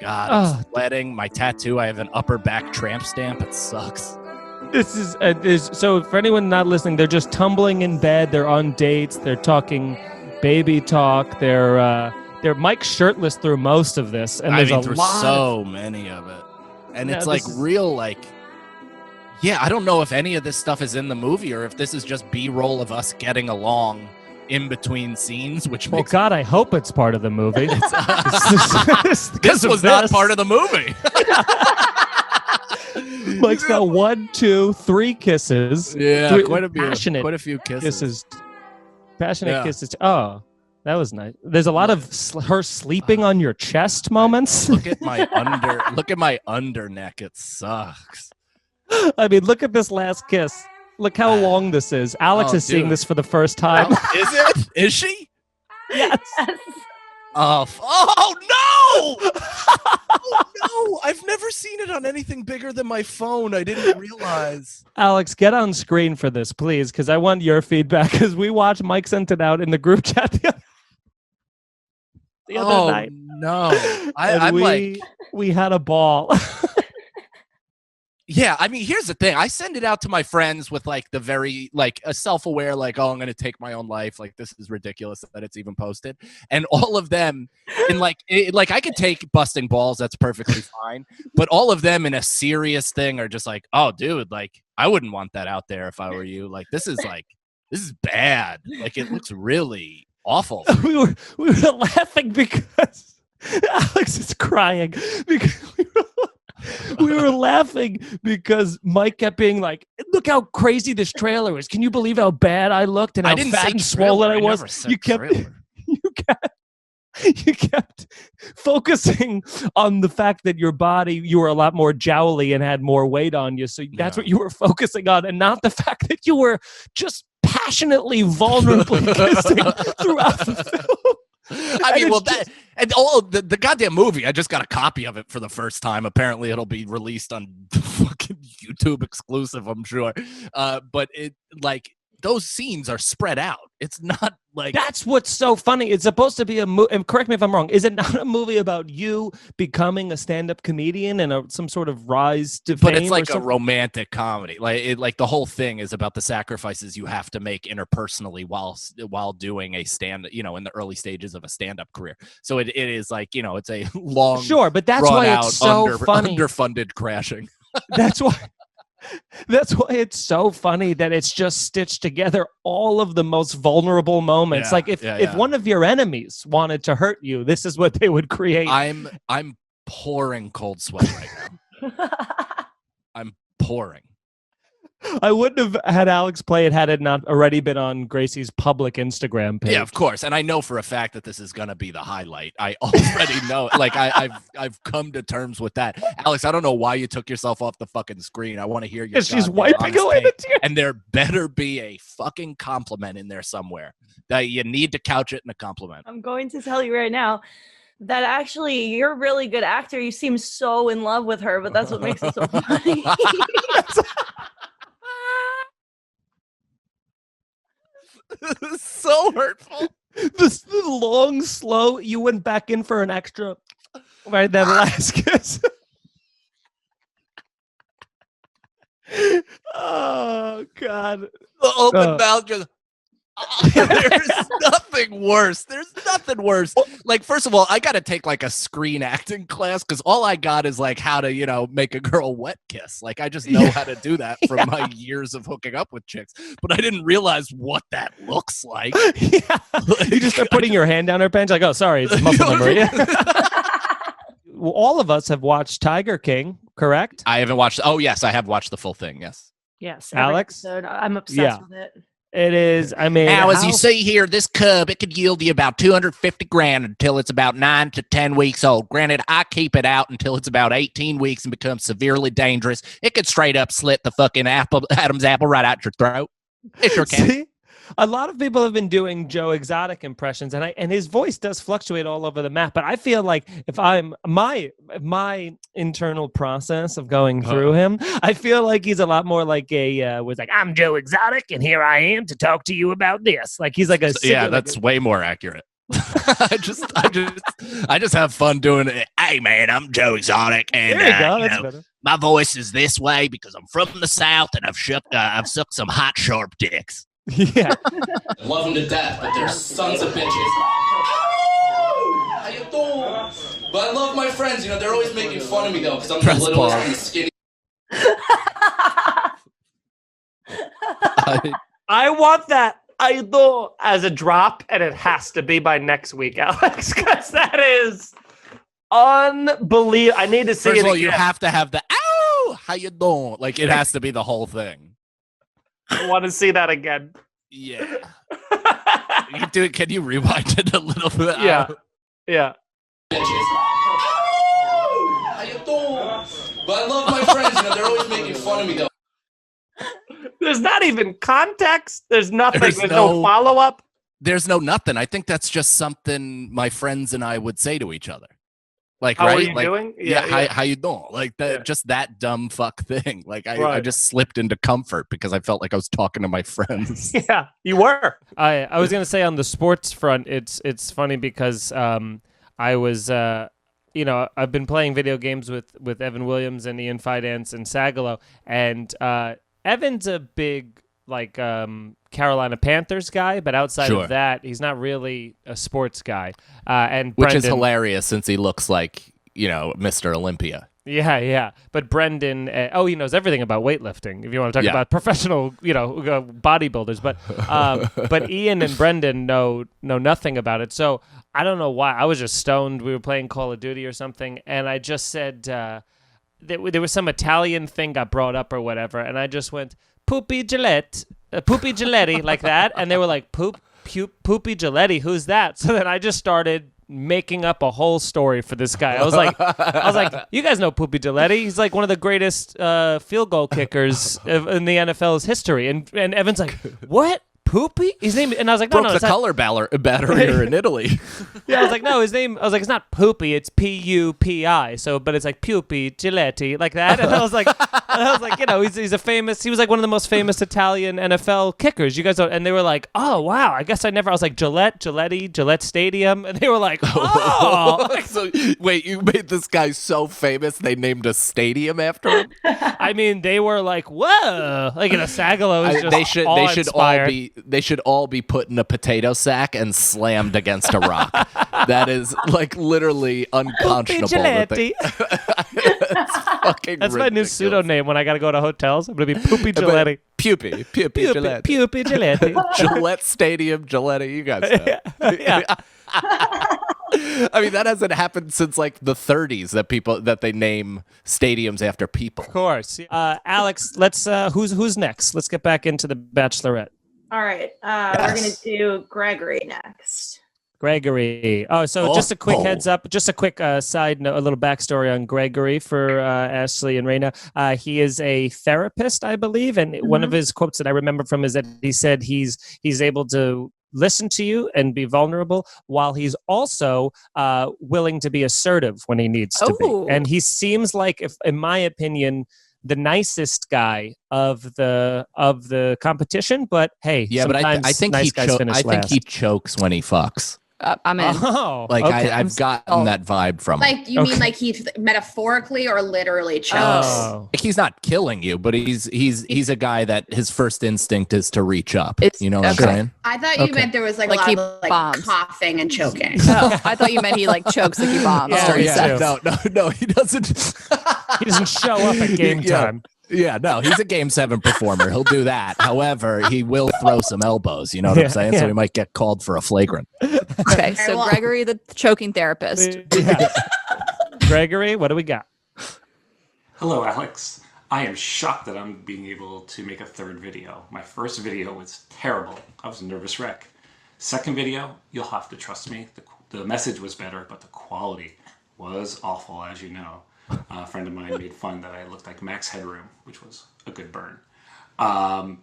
God, I'm sweating. My tattoo, I have an upper back tramp stamp. It sucks. This is so for anyone not listening, they're just tumbling in bed. They're on dates. They're talking baby talk. They're Mike shirtless through most of this, and there's through so many of it, and it's like real, like, yeah. I don't know if any of this stuff is in the movie or if this is just B-roll of us getting along in between scenes. Which makes God, I hope it's part of the movie. This was not part of the movie. Mike's got 1, 2, 3 kisses. Yeah, quite a few kisses. Passionate kisses. Oh, that was nice. There's a lot of her sleeping on your chest moments. Look at my under neck. It sucks. I mean, look at this last kiss. Look how long this is. Alex is seeing this for the first time. Is it? Is she? Yes. Oh no! Oh no! I've never seen it on anything bigger than my phone. I didn't realize. Alex, get on screen for this, please, because I want your feedback. Because we watched Mike sent it out in the group chat the other night. No, we had a ball. Yeah, I mean, here's the thing. I send it out to my friends with like the very like a self-aware, like, oh, I'm gonna take my own life. Like, this is ridiculous that it's even posted. And all of them, in like I could take busting balls. That's perfectly fine. But all of them in a serious thing are just like, oh, dude, like I wouldn't want that out there if I were you. Like, this is bad. Like, it looks really awful. we were laughing because Alex is crying because we were laughing because Mike kept being like, look how crazy this trailer is. Can you believe how bad I looked and how fat and swollen I was? You kept focusing on the fact that your body, you were a lot more jowly and had more weight on you. So that's what you were focusing on, and not the fact that you were just passionately, vulnerably kissing throughout the film. I mean, well, that and all the goddamn movie. I just got a copy of it for the first time. Apparently, it'll be released on fucking YouTube exclusive, I'm sure. But it like those scenes are spread out. It's not like that's what's so funny. It's supposed to be a movie. And correct me if I'm wrong. Is it not a movie about you becoming a stand-up comedian and some sort of rise to fame? But it's like a romantic comedy. Like the whole thing is about the sacrifices you have to make interpersonally while doing a stand. You know, in the early stages of a stand-up career. So it is like, you know, it's a long, but that's why it's so funny. Underfunded crashing. That's why it's so funny that it's just stitched together all of the most vulnerable moments. Yeah, like if one of your enemies wanted to hurt you, this is what they would create. I'm pouring cold sweat right now. I'm pouring. I wouldn't have had Alex play it had it not already been on Gracie's public Instagram page. Yeah, of course. And I know for a fact that this is going to be the highlight. I already know. Like, I've come to terms with that. Alex, I don't know why you took yourself off the fucking screen. I want to hear your she's wiping away the tears. And there better be a fucking compliment in there somewhere. That you need to couch it in a compliment. I'm going to tell you right now that actually you're a really good actor. You seem so in love with her, but that's what makes it so funny. So hurtful. The long, slow, you went back in for an extra, right? That last kiss. Oh, God. The open mouth just... There's nothing worse. There's nothing worse. Like, first of all, I got to take like a screen acting class because all I got is like how to, you know, make a girl wet kiss. Like, I just know how to do that from my years of hooking up with chicks. But I didn't realize what that looks like. Yeah. Like, you just start putting your hand down her pants like, oh, sorry, it's muscle memory. Well, all of us have watched Tiger King. correct? I haven't watched. Oh yes, I have watched the full thing. Yes. Yes, Alex? episode. I'm obsessed Yeah. with it. It is. I mean, Now, as you how- see here, this cub, it could yield you about 250 grand until it's about 9 to 10 weeks old. Granted, I keep it out until it's about 18 weeks and becomes severely dangerous. It could straight up slit the fucking Adam's apple right out your throat. It sure can. See? A lot of people have been doing Joe Exotic impressions, and his voice does fluctuate all over the map. But I feel like if I'm my internal process of going through him, I feel like he's a lot more like was like, I'm Joe Exotic, and here I am to talk to you about this. Like he's like a Yeah, like that's way more accurate. I just have fun doing it. Hey man, I'm Joe Exotic, and there you go. you That's know, better. my voice is this way because I'm from the South and I've sucked some hot sharp dicks. Yeah. Love them to death, but they're sons of bitches. How you doing? But I love my friends. You know, they're always making fun of me though, because I'm the littlest and the skinny. I want that I do as a drop, and it has to be by next week, Alex, because that is unbelievable. I need to see First it of all, again. you have to have the ow. How you doing? Like it has to be the whole thing. I want to see that again. Yeah. You do it. Can you rewind it a little bit? Yeah. Yeah. Bitches. How you doing? But I love my friends. You know, they're always making fun of me though. There's not even context. There's nothing. There's There's no no- follow-up. There's no nothing. I think that's just something my friends and I would say to each other. Like, How right? are you like, doing? Yeah, how you doing? Like that, Yeah. just that dumb fuck thing. Like I Right. just slipped into comfort because I felt like I was talking to my friends. Yeah, you were. I was gonna say on the sports front, it's funny because I was I've been playing video games with Evan Williams and Ian Fidance and Sagalo, and Evan's a big Carolina Panthers guy, but outside Sure. of that, he's not really a sports guy. And Which is Brendan- hilarious since he looks like, Mr. Olympia. Yeah. But Brendan, he knows everything about weightlifting. If you want to talk Yeah. about professional, bodybuilders, but Ian and Brendan know nothing about it. So I don't know why. I was just stoned. We were playing Call of Duty or something, and I just said there was some Italian thing got brought up or whatever, and I just went poopy Gillette, poopy Giletti like that, and they were like poopy Giletti, who's that? So then I just started making up a whole story for this guy. I was like, you guys know Poopy Giletti. He's like one of the greatest field goal kickers in the NFL's history. And Evan's like, what? Poopy? His name? And I was like, no, Broke it's the not. color barrier in Italy. Yeah, I was like, no, his name. I was like, it's not Poopy. It's Pupi. So, but it's like Pupi Giletti, like that. And I was like, he's a famous. He was like one of the most famous Italian NFL kickers. You guys don't. And they were like, oh wow, I guess I never. I was like Gillette Stadium, and they were like, oh. So wait, you made this guy so famous they named a stadium after him? I mean, they were like, whoa, like Sagalo is just they should all be put in a potato sack and slammed against a rock. That is like literally unconscionable. that they- It's fucking That's my new ridiculous. pseudonym when I gotta go to hotels. I'm gonna be Poopy Giletti. Pupi Gillette. Pupi Giletti. Gillette Stadium, Gillette, you guys know. Yeah. I mean, that hasn't happened since like the 30s that they name stadiums after people. Of course. Alex, let's who's next? Let's get back into the Bachelorette. All right, we're gonna do Gregory next. Gregory. Oh, so just a quick heads up, just a quick side note, a little backstory on Gregory for Ashley and Raina. He is a therapist, I believe, and one of his quotes that I remember from is that he said he's able to listen to you and be vulnerable while he's also willing to be assertive when he needs to be. And he seems like, if, in my opinion, the nicest guy of the competition. But hey, Yeah, but I think nice guys finish I think last. he chokes when he fucks. I'm in. Oh, Like okay. I've gotten that vibe from him. Like, you mean like he metaphorically or literally chokes? Oh. Like, he's not killing you, but he's a guy that his first instinct is to reach up. It's- You know what I'm okay. saying? I thought you meant there was like a Like lot he of like bombs. coughing and choking. Oh, I thought you meant he like chokes like he bombs. Yeah, during yeah. sex. No, he doesn't. He doesn't show up at game Yeah. time. Yeah, no, he's a Game 7 performer. He'll do that. However, he will throw some elbows. You know what I'm saying? So he might get called for a flagrant. Okay, so well- Gregory, the choking therapist. Yeah. Gregory, what do we got? Hello, Alex. I am shocked that I'm being able to make a third video. My first video was terrible. I was a nervous wreck. Second video, you'll have to trust me. The message was better, but the quality was awful, as you know. A friend of mine made fun that I looked like Max Headroom, which was a good burn. But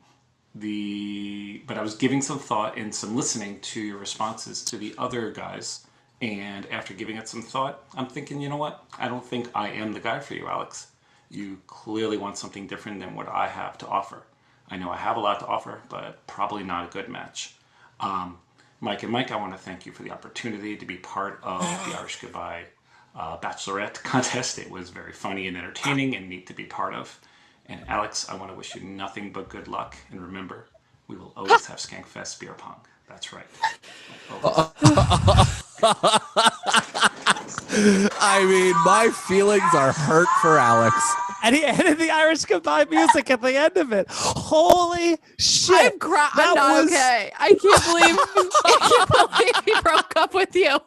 I was giving some thought and some listening to your responses to the other guys. And after giving it some thought, I'm thinking, you know what? I don't think I am the guy for you, Alex. You clearly want something different than what I have to offer. I know I have a lot to offer, but probably not a good match. Mike and Mike, I want to thank you for the opportunity to be part of the Irish Goodbye Bachelorette contest. It was very funny and entertaining and neat to be part of. And Alex, I want to wish you nothing but good luck. And remember, we will always have Skankfest beer pong. That's right. I mean, my feelings are hurt for Alex. And he added the Irish Goodbye music at the end of it. Holy shit. I'm not okay. I can't believe he broke up with you.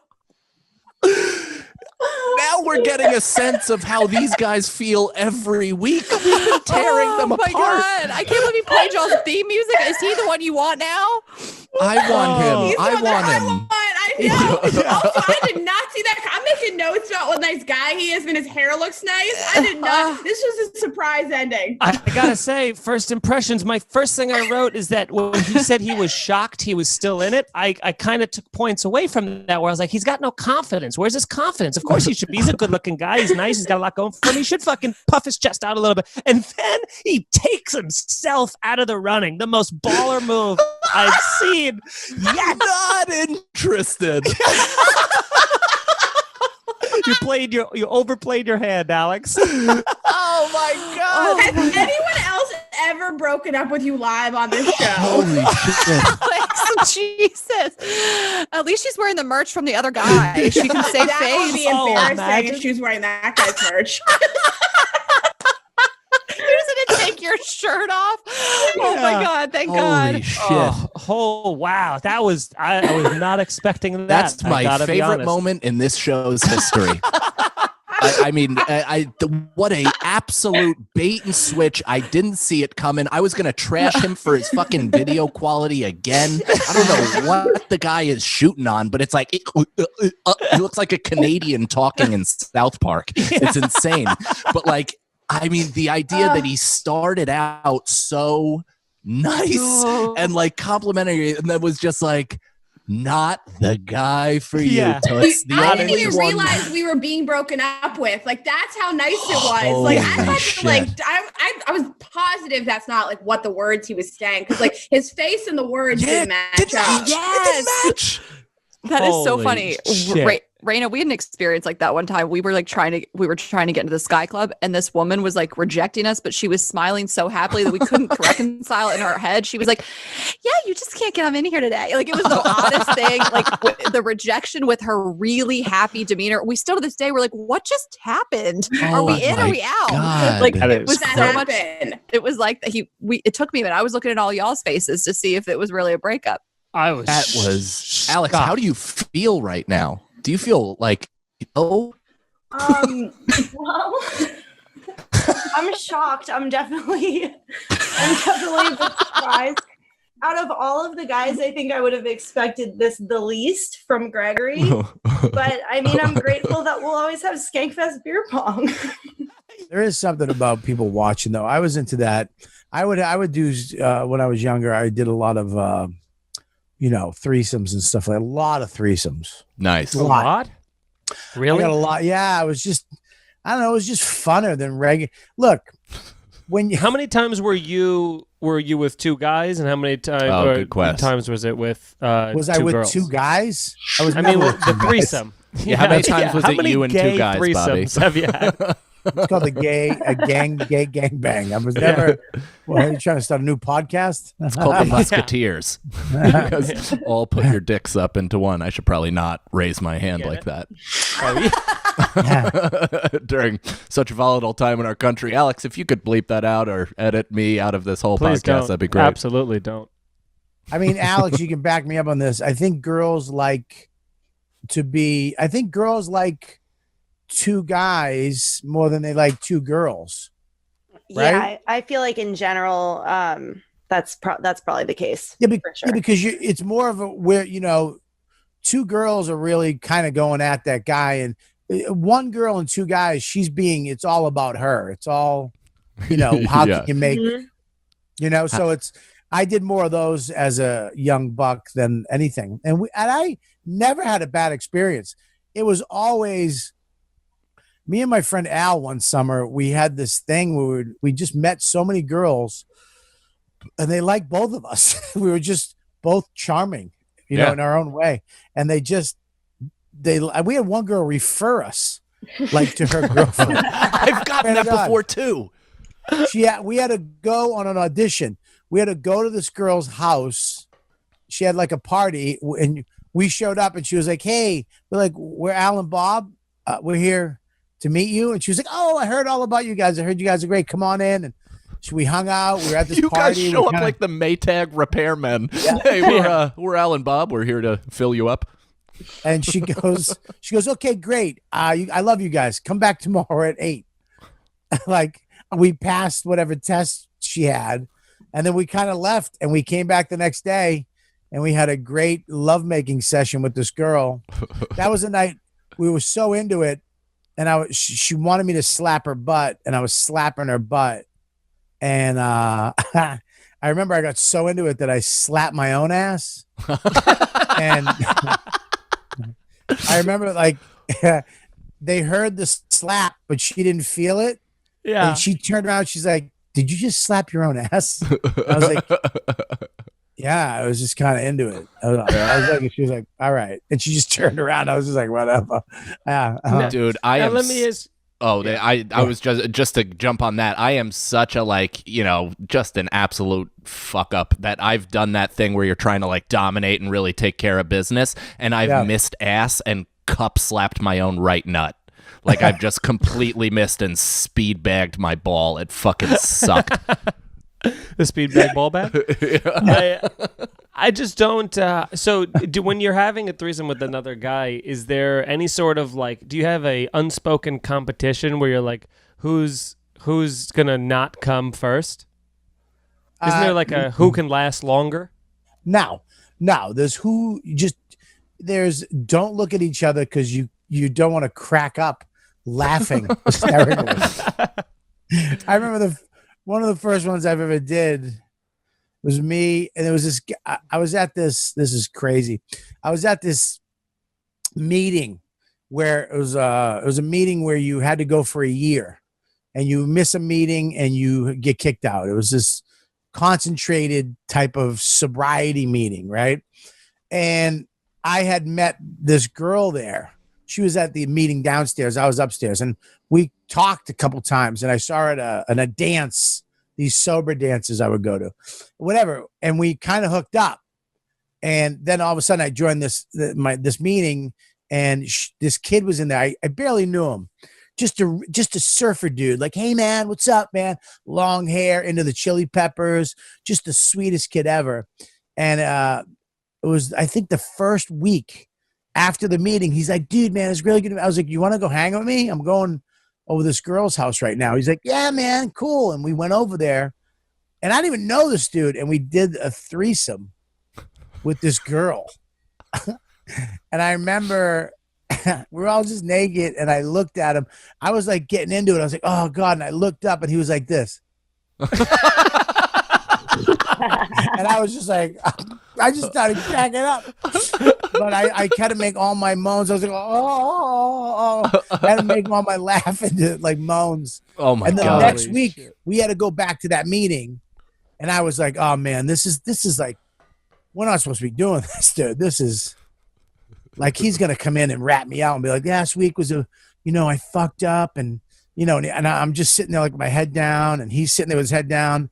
Now we're getting a sense of how these guys feel every week. We've been tearing them apart. Oh my God. I can't believe he played y'all's theme music. Is he the one you want now? I want him. He's the I one that want him. I know. Also, I did not see that. I'm making notes about what nice guy he is and his hair looks nice. I did not. This was a surprise ending. I gotta say, first impressions, my first thing I wrote is that when he said he was shocked he was still in it, I kind of took points away from that where I was like, he's got no confidence. Where's his confidence? Of course he should be. He's a good looking guy. He's nice. He's got a lot going for him. He should fucking puff his chest out a little bit. And then he takes himself out of the running. The most baller move I've seen. Yes. Not interested. You overplayed your hand, Alex. Oh my God. Has anyone else ever broken up with you live on this show? Holy shit. Alex, Jesus. At least she's wearing the merch from the other guy. She can save That face. would be embarrassing if she was wearing that guy's merch. You didn't take your shirt off. Oh my God! Thank God. Holy shit. Oh wow, that was I was not expecting that. That's my favorite moment in this show's history. What a absolute bait and switch. I didn't see it coming. I was going to trash him for his fucking video quality again. I don't know what the guy is shooting on, but it's like, he looks like a Canadian talking in South Park. It's insane. But like, I mean, the idea that he started out so nice and like complimentary and then was just like, not the guy for you. Toots. I didn't even realize we were being broken up with. Like, that's how nice it was. Like, I thought, I was positive that's not like what the words he was saying, because like his face and the words didn't match up. Yes. That is so funny. Raina, we had an experience like that one time. We were trying to get into the Sky Club, and this woman was like rejecting us, but she was smiling so happily that we couldn't reconcile in our head. She was like, "Yeah, you just can't get them in here today." Like, it was the oddest thing. Like, the rejection with her really happy demeanor. We still to this day we're like, "What just happened? Are we in? Are we out?" God. Like, it was so much. It was like it took me a minute. I was looking at all y'all's faces to see if it was really a breakup. Alex, how do you feel right now? Do you feel like, well, I'm shocked. I'm definitely surprised. Out of all of the guys, I think I would have expected this the least from Gregory. But I mean, I'm grateful that we'll always have Skankfest beer pong. There is something about people watching, though. I was into that. I would do when I was younger. I did a lot of threesomes and stuff, like a lot of threesomes. Nice. A lot? Really? I got a lot. Yeah, it was just, I don't know, it was just funner than regular. Look, how many times were you with two guys, and how many times was it with was I with girls? two guys? With the threesome. Yeah, how many times was it you and two guys, Bobby? Have you had? It's called the gay gang bang. I was never. Well, are you trying to start a new podcast? It's called the Musketeers. Because all put your dicks up into one. I should probably not raise my hand like that. During such a volatile time in our country. Alex, if you could bleep that out or edit me out of this whole podcast, that'd be great. Absolutely don't. I mean, Alex, you can back me up on this. I think girls like two guys more than they like two girls. Yeah, Right? I feel like in general, that's probably the case. Yeah, for sure. yeah, because it's more of a where two girls are really kind of going at that guy, and one girl and two guys, it's all about her. It's all, how Yeah. can you make, Mhm. so I did more of those as a young buck than anything. And I never had a bad experience. It was always me and my friend Al one summer, we had this thing where we just met so many girls and they liked both of us. We were just both charming, in our own way. And we had one girl refer us like to her girlfriend. I've gotten that before too. We had to go on an audition. We had to go to this girl's house. She had like a party, and we showed up, and she was like, "Hey, we're Al and Bob. We're here to meet you." And she was like, "Oh, I heard all about you guys. I heard you guys are great. Come on in." And so we hung out. We were at this You party. guys show up like the Maytag repairmen. Hey, we're Al and Bob. We're here to fill you up. And she goes, "Okay, great. I love you guys. Come back tomorrow at 8." Like we passed whatever test she had, and then we kind of left, and we came back the next day, and we had a great lovemaking session with this girl. That was the night we were so into it, and she wanted me to slap her butt, and I was slapping her butt, and I remember I got so into it that I slapped my own ass, and I remember they heard the slap, but she didn't feel it. Yeah. And she turned around. She's like, "Did you just slap your own ass?" I was like, "Yeah." I was just kind of into it. I was like, she was like, "All right," and she just turned around. I was just like, "Whatever." Yeah, Dude, I am. Let me ask. Oh, I was just to jump on that. I am such a just an absolute fuck up that I've done that thing where you're trying to dominate and really take care of business, and I've missed ass and cup slapped my own right nut. I've just completely missed and speed bagged my ball. It fucking sucked. The speed bag ball bag? I just don't. So, when you're having a threesome with another guy, is there any sort of do you have a unspoken competition where you're like, who's gonna not come first? Isn't there a who can last longer? No, there's there's don't look at each other because you don't want to crack up laughing hysterically. I remember one of the first ones I've ever did was me, and it was this. I was at this. This is crazy. I was at this meeting where it was a meeting where you had to go for a year, and you miss a meeting and you get kicked out. It was this concentrated type of sobriety meeting, right? And I had met this girl there. She was at the meeting downstairs. I was upstairs, and we talked a couple times, and I saw her at a dance, these sober dances I would go to, whatever. And we kind of hooked up. And then all of a sudden I joined this meeting, and this kid was in there. I barely knew him. Just a surfer dude. Hey man, what's up, man? Long hair, into the Chili Peppers, just the sweetest kid ever. And it was, I think, the first week after the meeting, he's like, "Dude, man, it's really good." I was like, "You want to go hang with me? I'm going over this girl's house right now." He's like, "Yeah, man, cool." And we went over there, and I didn't even know this dude. And we did a threesome with this girl. And I remember we're all just naked, and I looked at him. I was getting into it. I was like, "Oh God." And I looked up, and he was like this. And I was just like, I just started cracking up. But I had to make all my moans. I was like, oh. I had to make all my laugh into moans. Oh my God. And then next week, we had to go back to that meeting. And I was like, oh man, this is we're not supposed to be doing this, dude. This is he's going to come in and rat me out and be like, last week was I fucked up. And, and I'm just sitting there with my head down, and he's sitting there with his head down.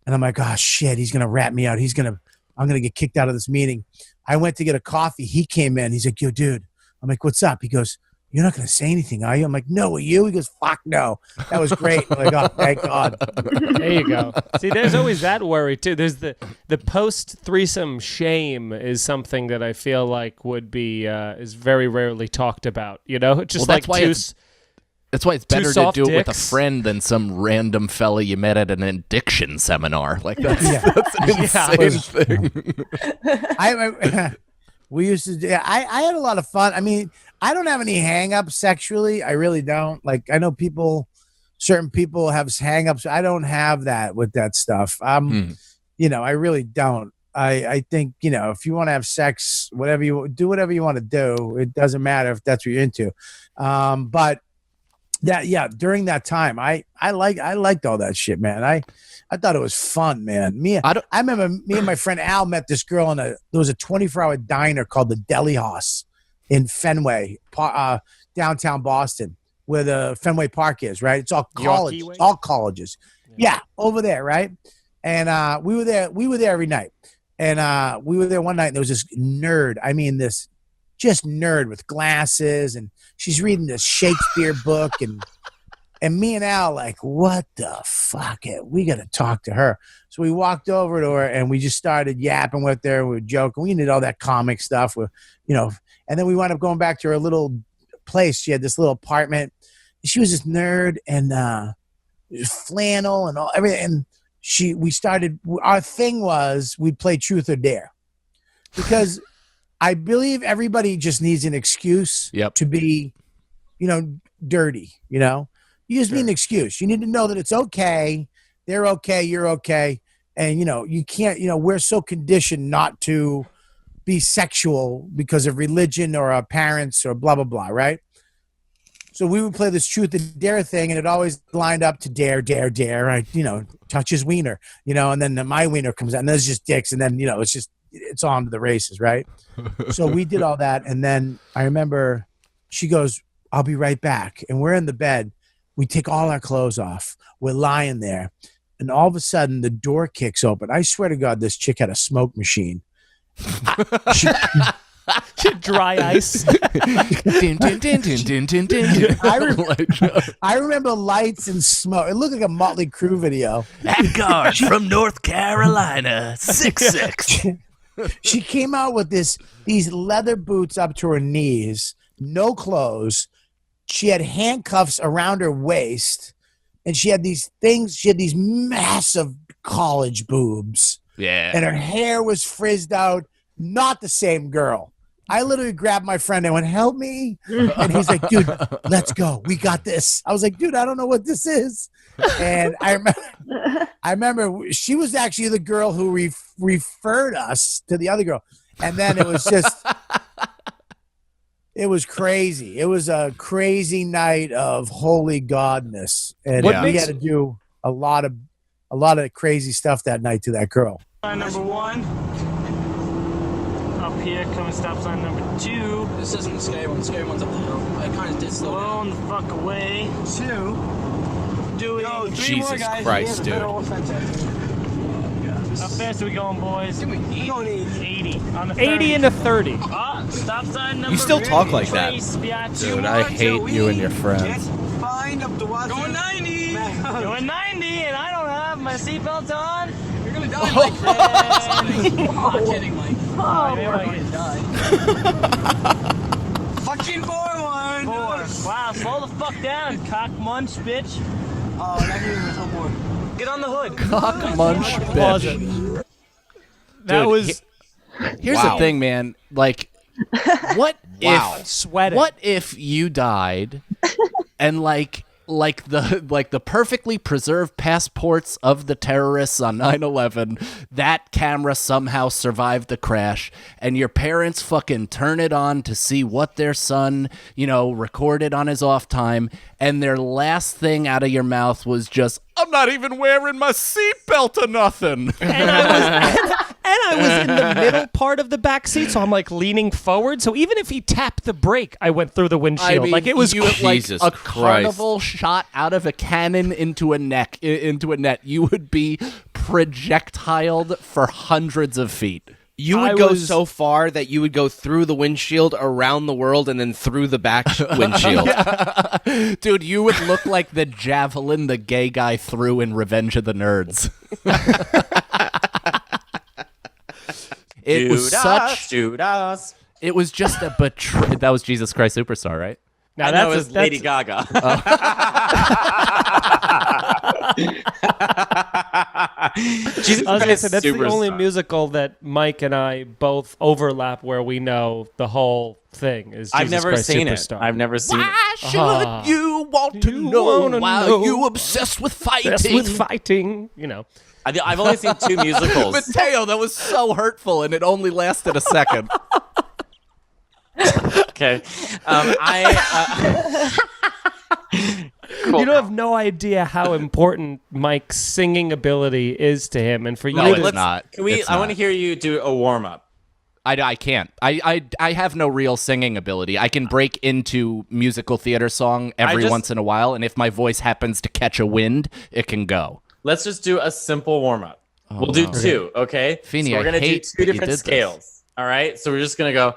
And I'm like, oh shit, he's gonna rat me out. I'm gonna get kicked out of this meeting. I went to get a coffee. He came in. He's like, "Yo, dude." I'm like, "What's up?" He goes, "You're not gonna say anything, are you?" I'm like, "No, are you?" He goes, "Fuck no." That was great. I'm like, "Oh, thank God." There you go. See, there's always that worry too. There's the post threesome shame is something that I feel would be is very rarely talked about. Just that's why That's why it's better to soft do it with a dicks. friend than some random fella you met at an addiction seminar. Like that's an insane thing. We used to. I had a lot of fun. I mean, I don't have any hang-ups sexually. I really don't. Like I know certain people have hang-ups. I don't have that with that stuff. You know, I really don't. I think, you know, if you want to have sex, whatever you want to do. It doesn't matter if that's what you're into. But during that time, I liked all that shit, man. I thought it was fun, man. I remember me and my friend Al met this girl there was a 24-hour diner called the Deli House in Fenway, downtown Boston, where the Fenway Park is, right? It's all college, all colleges. Yeah, over there, right? And we were there every night. And we were there one night, and there was this nerd. I mean, this just nerd with glasses, and she's reading this Shakespeare book, and me and Al like, what the fuck? We got to talk to her. So we walked over to her, and we just started yapping with her. We were joking. We did all that comic stuff, and then we wound up going back to her little place. She had this little apartment. She was this nerd, and flannel and everything. And our thing was we'd play truth or dare, because I believe everybody just needs an excuse to be, dirty, You just need an excuse. You need to know that it's okay. They're okay. You're okay. And, you can't, we're so conditioned not to be sexual because of religion or our parents or blah, blah, blah, right? So we would play this truth or dare thing, and it always lined up to dare, dare, dare. I, touch his wiener, and then my wiener comes out, and there's just dicks, and then, it's on to the races, right? So we did all that, and then I remember she goes, I'll be right back. And we're in the bed. We take all our clothes off. We're lying there, and all of a sudden the door kicks open. I swear to God, this chick had a smoke machine. Dry ice. I remember lights and smoke. It looked like a Motley Crue video. That guard from North Carolina, 6'6". She came out with these leather boots up to her knees, no clothes. She had handcuffs around her waist, and she had these things. She had these massive college boobs. Yeah. And her hair was frizzed out. Not the same girl. I literally grabbed my friend and went, help me. And he's like, dude, let's go. We got this. I was like, dude, I don't know what this is. And I remember she was actually the girl who referred us to the other girl. And then it was just, it was crazy. It was a crazy night of holy godness. And we had to do a lot of crazy stuff that night to that girl. Number 1. Up here, coming stop sign number 2. This isn't the scary one. The scary one's up the hill. I kind of did slow down. Blown the fuck away. 2. Doing 3 Jesus more guys. Christ, dude. How fast are we going, boys? We're going 80. On the 80 into 30. Stop sign number You still talk like that. Dude, I hate you and your friends. Going 90. Going 90, and I don't have my seatbelt on. You're gonna die, Mike. I'm not kidding, Mike. Maybe I can die. Fucking 4-1. 4. Wow, slow the fuck down, cock munch, bitch. Oh, not even with more. Get on the hood. Cock munch, bitch. That was. Here's the thing, man. Like, what if sweating? What if you died, and like the perfectly preserved passports of the terrorists on 9/11, that camera somehow survived the crash, and your parents fucking turn it on to see what their son, recorded on his off time, and their last thing out of your mouth was just, I'm not even wearing my seatbelt or nothing. And I was in the middle part of the back seat, so I'm like leaning forward. So even if he tapped the brake, I went through the windshield. I mean, like it was like a carnival shot out of a cannon into a net. You would be projectiled for hundreds of feet. You would go so far that you would go through the windshield, around the world, and then through the back windshield. Dude, you would look like the javelin the gay guy threw in Revenge of the Nerds. It was such. Judas. It was just a betrayal. That was Jesus Christ Superstar, right? Now I know it was Lady Gaga. She's I was gonna say, that's the superstar. only musical that Mike and I both overlap where we know the whole thing is Jesus I've never Christ seen Superstar. it. I've never seen Why it. should you want to know why you obsessed with fighting? Obsessed with fighting, you know. I've only seen 2 musicals. Mateo, that was so hurtful, and it only lasted a second. Okay. You don't have no idea how important Mike's singing ability is to him, and for you, No, to, it's not. Can we? It's I want to not. hear you do a warm up. I can't. I have no real singing ability. I can break into musical theater song every once in a while, and if my voice happens to catch a wind, it can go. Let's just do a simple warm up. We'll do 2, okay? Feeney, so we're gonna I hate do 2 that you different did this. scales. All right. So we're just gonna go.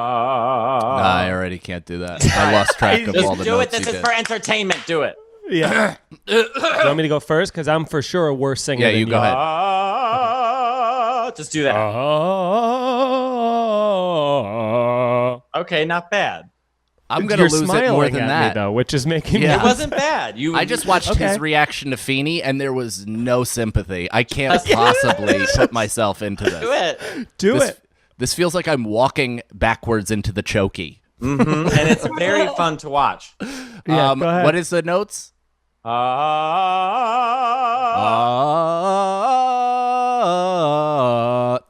I already can't do that. I lost track of all the do it. notes This you is did. for entertainment. Do it. yeah. You want me to go first? Because I'm for sure a worse singer. Yeah, than you go ahead. Just do that. Okay, not bad. I'm gonna You're lose it smiling more than at that. me, though, which is making me. It wasn't bad. I just watched Okay. his reaction to Feeney, and there was no sympathy. I can't possibly put myself into this. do it. Do it. This feels like I'm walking backwards into the chokey. And it's very fun to watch. Yeah, go ahead. What is the notes?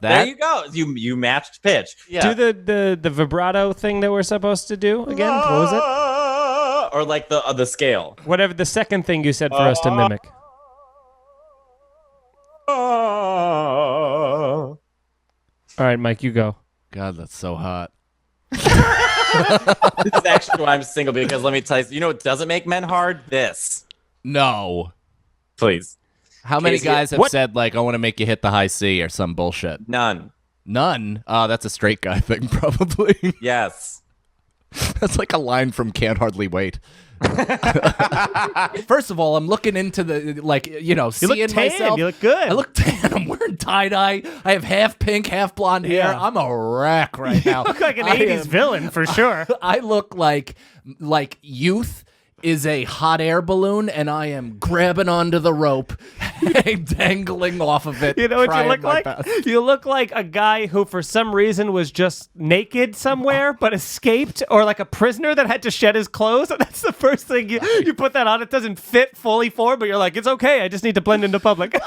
That? There you go. You matched pitch. Yeah. Do the vibrato thing that we're supposed to do again. What was it? Or like the scale. Whatever the second thing you said for us to mimic. All right, Mike, you go. God, that's so hot. This is actually why I'm single, because let me tell you what doesn't make men hard? This. No. Please. How many Casey, guys have what- said, like, I want to make you hit the high C or some bullshit? None. None? Oh, that's a straight guy thing, probably. Yes. That's like a line from Can't Hardly Wait. First of all, I'm looking into the, like, you know, You seeing look tan. myself. You look good. I look tan. I'm wearing tie-dye. I have half pink, half blonde hair. Yeah. I'm a wreck right now. You look like an I 80s am- villain for sure. I look like youth is a hot air balloon, and I am grabbing onto the rope, dangling off of it. You know what you trying look my like? best. You look like a guy who, for some reason, was just naked somewhere but escaped, or like a prisoner that had to shed his clothes. That's the first thing you put that on. It doesn't fit fully formed, but you're like, it's okay. I just need to blend into public.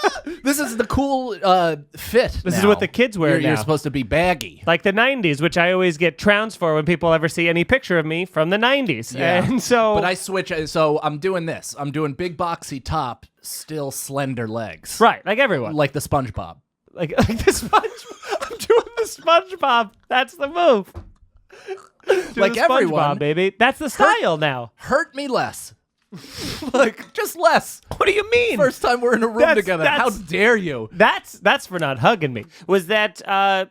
This is the cool fit. This is now. what the kids wear You're now. supposed to be baggy. Like the 90s, which I always get trounced for when people ever see any picture of me from the 90s. Yeah. And so, But I switch. So I'm doing this. I'm doing big boxy top, still slender legs. right, like everyone. Like the SpongeBob. Like the SpongeBob. I'm doing the SpongeBob. That's the move. Do Like the everyone. SpongeBob, baby. That's the style now. Hurt me less. Like, just less. What do you mean? First time we're in a room That's- together. How that's- dare you? That's for not hugging me. Was that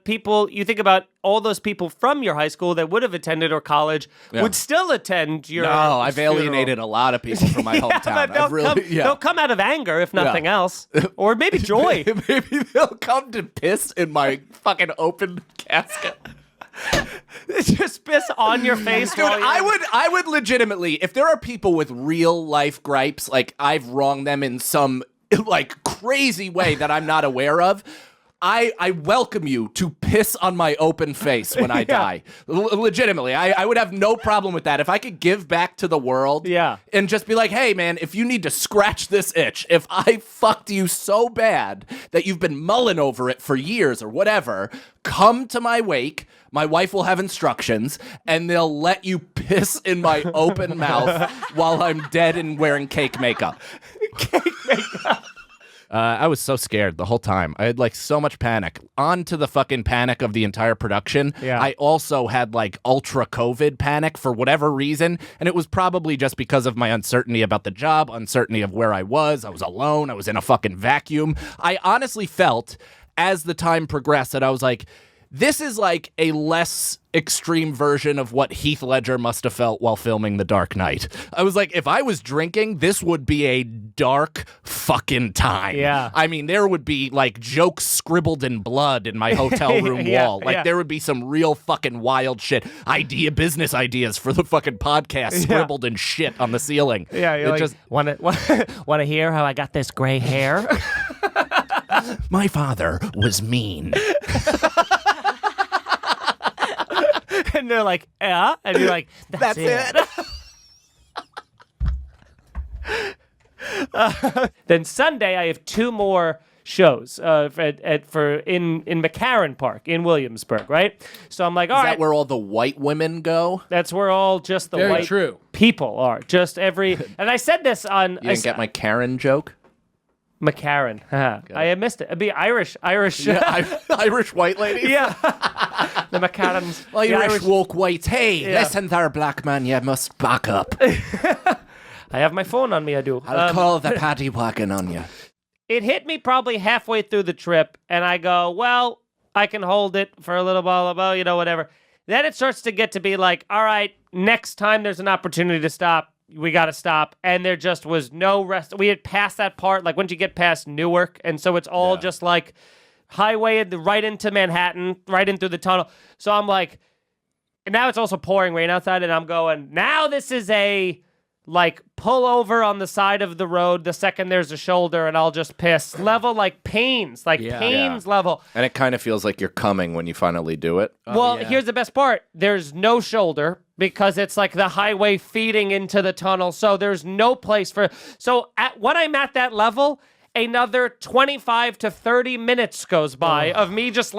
people? You think about all those people from your high school that would have attended or college Yeah. would still attend your. No, I've funeral. alienated a lot of people from my hometown. But they'll, I've really, come, they'll come out of anger, if nothing Yeah. else, or maybe joy. Maybe they'll come to piss in my fucking open casket. Just piss on your face. Dude, while you're- I would legitimately, if there are people with real life gripes, like I've wronged them in some like crazy way that I'm not aware of, I welcome you to piss on my open face when I die. Legitimately, I would have no problem with that. If I could give back to the world, and just be like, hey man, if you need to scratch this itch, if I fucked you so bad that you've been mulling over it for years or whatever, come to my wake. My wife will have instructions, and they'll let you piss in my open mouth while I'm dead and wearing cake makeup. I was so scared the whole time. I had like so much panic. On to the fucking panic of the entire production. Yeah. I also had like ultra COVID panic for whatever reason. And it was probably just because of my uncertainty about the job, uncertainty of where I was. I was alone. I was in a fucking vacuum. I honestly felt as the time progressed that I was like, This is like a less extreme version of what Heath Ledger must have felt while filming The Dark Knight. I was like, if I was drinking, this would be a dark fucking time. Yeah. I mean, there would be like jokes scribbled in blood in my hotel room wall. Like there would be some real fucking wild shit. Business ideas for the fucking podcast scribbled in shit on the ceiling. Yeah, you're just want to hear how I got this gray hair? My father was mean. And they're like, yeah. And you're like, that's it. Then Sunday, I have 2 more shows in McCarran Park in Williamsburg, right? So I'm like, all right. Is that where all the white women go? That's where all just the white people are. Just every. And I said this on. You didn't get my Karen joke? McCarran. I had missed it. It'd be Irish. Yeah, Irish white lady. Yeah. The McCarrans. Irish woke whites. Hey, listen there, black man. You must back up. I have my phone on me, I do. I'll call the paddy wagon on you. It hit me probably halfway through the trip, and I go, well, I can hold it for a little while, whatever. Then it starts to get to be like, all right, next time there's an opportunity to stop, we got to stop. And there just was no rest. We had passed that part, like once you get past Newark. And so it's all just like highway right into Manhattan, right in through the tunnel. So I'm like, and now it's also pouring rain outside. And I'm going, now this is a like pull over on the side of the road the second there's a shoulder and I'll just piss level, like Pains level. And it kind of feels like you're coming when you finally do it. Well, here's the best part. There's no shoulder because it's like the highway feeding into the tunnel. So there's no place for... So when I'm at that level, another 25 to 30 minutes goes by of me just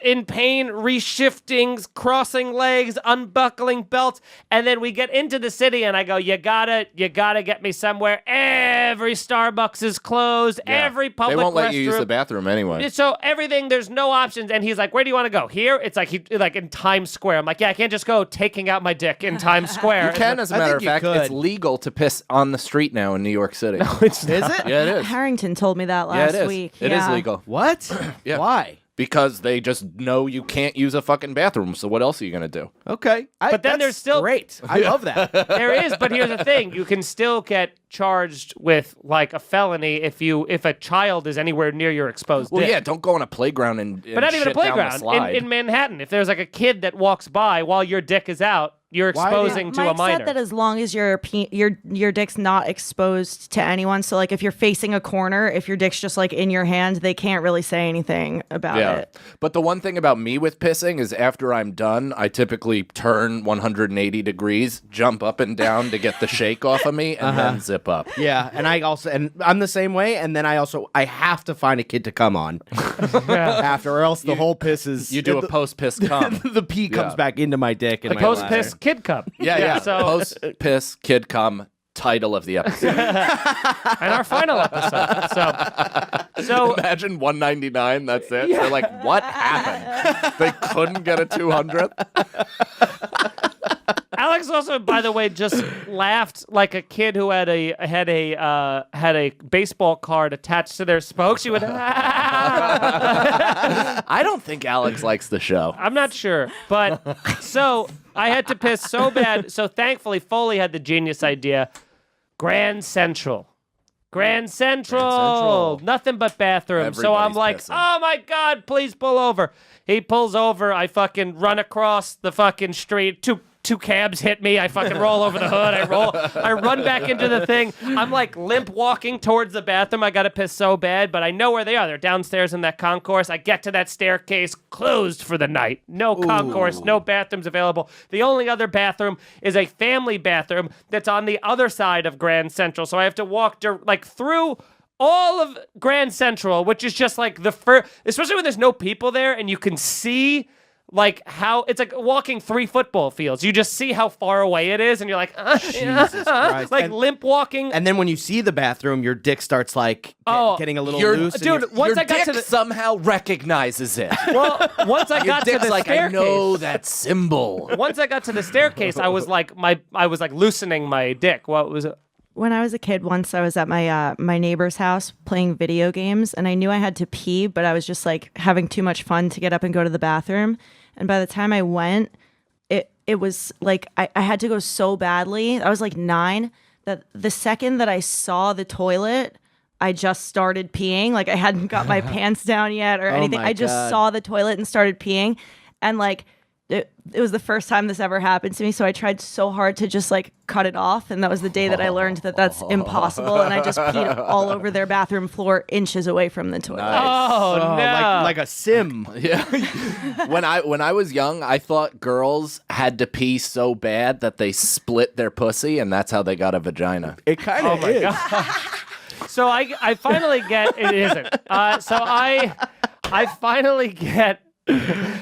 in pain, reshifting, crossing legs, unbuckling belts. And then we get into the city and I go, you gotta get me somewhere. Every Starbucks is closed. Yeah. Every public restroom. They won't let you use the bathroom anyway. So everything, there's no options. And he's like, where do you want to go? Here? It's like in Times Square. I'm like, yeah, I can't just go taking out my dick in Times Square. You can, as a matter of fact. It's legal to piss on the street now in New York City. No, it's not. Is it? Yeah, it is. Harrington told me that last week. It is legal. What? Yeah. Why? Because they just know you can't use a fucking bathroom, so what else are you going to do? Okay. But then there's still... Great. I love that. There is, but here's the thing. You can still get charged with, like, a felony if a child is anywhere near your exposed dick. Yeah, don't go on a playground and But not even a playground. In Manhattan, if there's, like, a kid that walks by while your dick is out, you're exposing to a minor. Mike said that as long as your dick's not exposed to anyone, so like if you're facing a corner, if your dick's just like in your hand, they can't really say anything about it. But the one thing about me with pissing is after I'm done, I typically turn 180 degrees, jump up and down to get the shake off of me, and then zip up. Yeah, and I'm the same way, and then I have to find a kid to come on after, or else the whole piss is... You do a post-piss cum. The pee comes back into my dick. And a post-piss kid cup. Yeah. So post-piss kid cum, title of the episode. And our final episode. So imagine 199, that's it. They're like, what happened? They couldn't get a 200th? Alex also, by the way, just laughed like a kid who had a baseball card attached to their spokes. She would. I don't think Alex likes the show. I'm not sure, but so I had to piss so bad. So thankfully, Foley had the genius idea: Grand Central. Nothing but bathrooms. So I'm like, oh my God, please pull over. He pulls over. I fucking run across the fucking street. Two cabs hit me. I fucking roll over the hood. I run back into the thing. I'm like limp walking towards the bathroom. I got to piss so bad, but I know where they are. They're downstairs in that concourse. I get to that staircase, closed for the night. No concourse, no bathrooms available. The only other bathroom is a family bathroom that's on the other side of Grand Central. So I have to walk through all of Grand Central, which is just like the first, especially when there's no people there and you can see like how it's like walking 3 football fields. You just see how far away it is, and you're like, Jesus Christ. like limp walking. And then when you see the bathroom, your dick starts like getting a little loose. Dude, once I got to the somehow recognizes it. Well, once I got to the like, staircase, I know that symbol. Once I got to the staircase, I was like loosening my dick. What was it? when I was a kid, once I was at my my neighbor's house playing video games, and I knew I had to pee, but I was just like having too much fun to get up and go to the bathroom. And by the time I went, it was like I had to go so badly. I was like 9 that the second that I saw the toilet, I just started peeing. Like I hadn't got my pants down yet or anything. I just saw the toilet and started peeing, and like. It was the first time this ever happened to me, so I tried so hard to just like cut it off, and that was the day that I learned that that's impossible, and I just peed all over their bathroom floor, inches away from the toilet. Oh no! Like a sim. Yeah. when I was young, I thought girls had to pee so bad that they split their pussy, and that's how they got a vagina. It kind of is. So I finally get it isn't. So I finally get.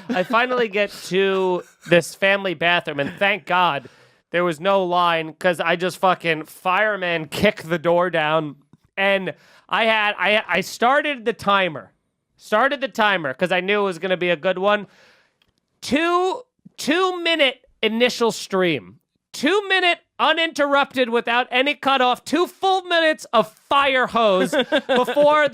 I finally get to this family bathroom, and thank God there was no line, because I just fucking fireman kicked the door down, and I started the timer because I knew it was going to be a good one. 2-minute initial stream, 2-minute uninterrupted without any cutoff, 2 full minutes of fire hose before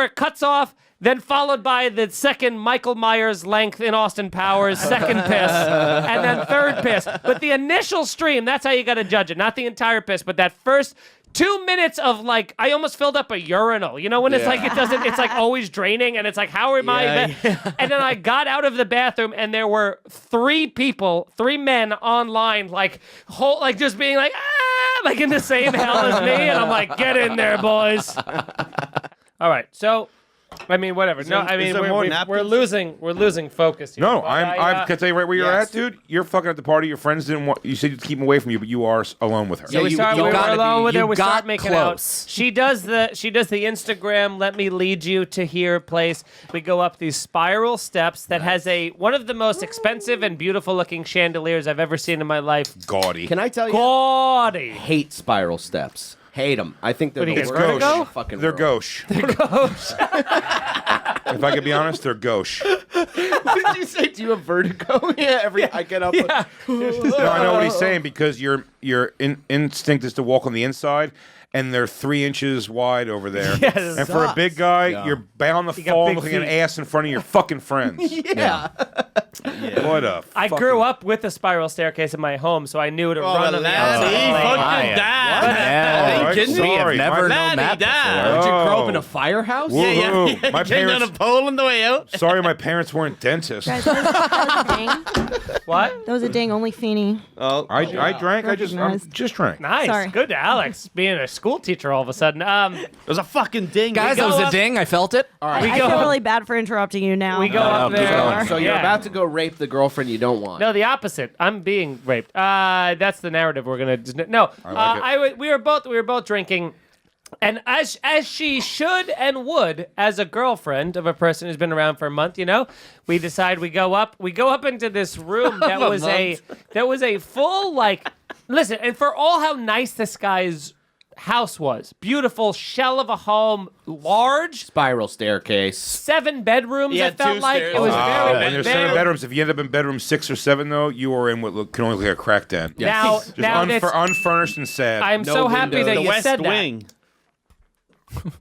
it cuts off. Then followed by the second Michael Myers length in Austin Powers, second piss, and then third piss. But the initial stream, that's how you got to judge it. Not the entire piss, but that first 2 minutes of like, I almost filled up a urinal. You know, when it's like, it's like always draining, and it's like, how am I? Yeah. And then I got out of the bathroom, and there were 3 men online, like just being like, like in the same hell as me. And I'm like, get in there, boys. All right, so. I mean, whatever. No, I mean, we're losing focus here. No, I can tell you right where you're at, dude. You're fucking at the party. Your friends didn't want. You said you'd keep them away from you, but you are alone with her. So we were alone with her. We start making out. She does the Instagram. Let me lead you to here place. We go up these spiral steps that has one of the most expensive and beautiful looking chandeliers I've ever seen in my life. Gaudy. Can I tell you? Gaudy. I hate spiral steps. Hate them. I think they're the worst. They're gauche. They're gauche. If I could be honest, they're gauche. What did you say? Do you have vertigo? Yeah. I get up. No, I know what he's saying, because your instinct is to walk on the inside, and they're 3 inches wide over there. Yes, and for a big guy, you're bound to fall looking at an ass in front of your fucking friends. Yeah. What a I grew up with a spiral staircase in my home, so I knew to run on the outside. We have never known that before. Did you grow up in a firehouse? Yeah. My parents on a pole on the way out. Sorry, my parents weren't dentists. Guys, that was a ding. What? That was a ding. Only Feeney. Oh, I drank. I just drank. Nice. Sorry. Good to Alex being a school teacher all of a sudden. It was a fucking ding. Guys, that was a ding. I felt it. All right. I feel really bad for interrupting you now. We go up there. So you're about to go rape the girlfriend you don't want. No, the opposite. I'm being raped. That's the narrative we're gonna. No, we were both drinking, and as she should and would, as a girlfriend of a person who's been around for a month, you know, we decide we go up into this room that was a full like. Listen, and for all how nice this guy's house was, beautiful shell of a home, large spiral staircase, 7 bedrooms. It felt like it was and there's 7 bedrooms. If you end up in bedroom 6 or 7, though, you are in what can only look like a crack den. Yes. Now unfurnished and sad. I'm so happy that you said wing. that.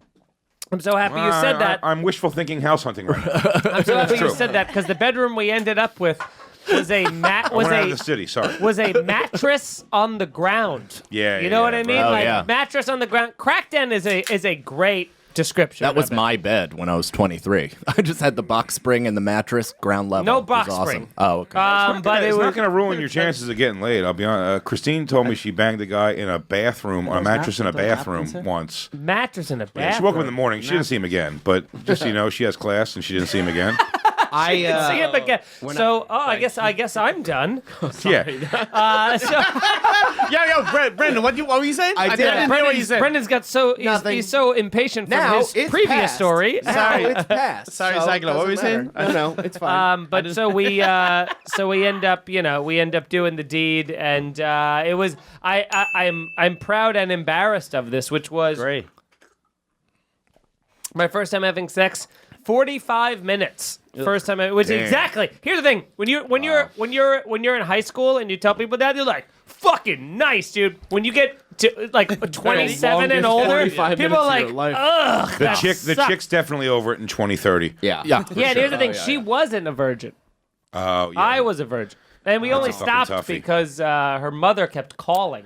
I'm so happy you said that. I'm wishful thinking house hunting right now. I'm so happy you said that, because the bedroom we ended up with was a the city. Sorry. Was a mattress on the ground. Yeah, you know what I mean? Oh, like yeah. mattress on the ground. Crack den is a great description. That was my bed when I was 23. I just had the box spring and the mattress, ground level. No box it was awesome. spring. Oh, okay. But it's not going to ruin your chances of getting laid. I'll be honest. Christine told me she banged a guy in a bathroom, on a mattress in a bathroom once. Mattress in a bathroom. Yeah, she woke up in the morning. She didn't see him again, but just so you know, she has class and she didn't see him again. I didn't see him again. So, I guess I'm done. Yeah. Brendan, what were you saying? I didn't know what you said. Brendan's got he's so impatient from his previous story. Sorry, it's past. Sorry, Scarlato. What were you saying? No, it's fine. But so we end up doing the deed, and it was I'm proud and embarrassed of this, which was great. My first time having sex. 45 minutes. First time, which exactly. Here's the thing: when you're in high school and you tell people that, they're like, "Fucking nice, dude." When you get like 27 and older, 45 people are minutes of like, your life. ugh. The chick's definitely over it in 2030. Yeah. Yeah, and here's the thing: she wasn't a virgin. Oh, yeah. I was a virgin, and we only a fucking stopped toughie. because her mother kept calling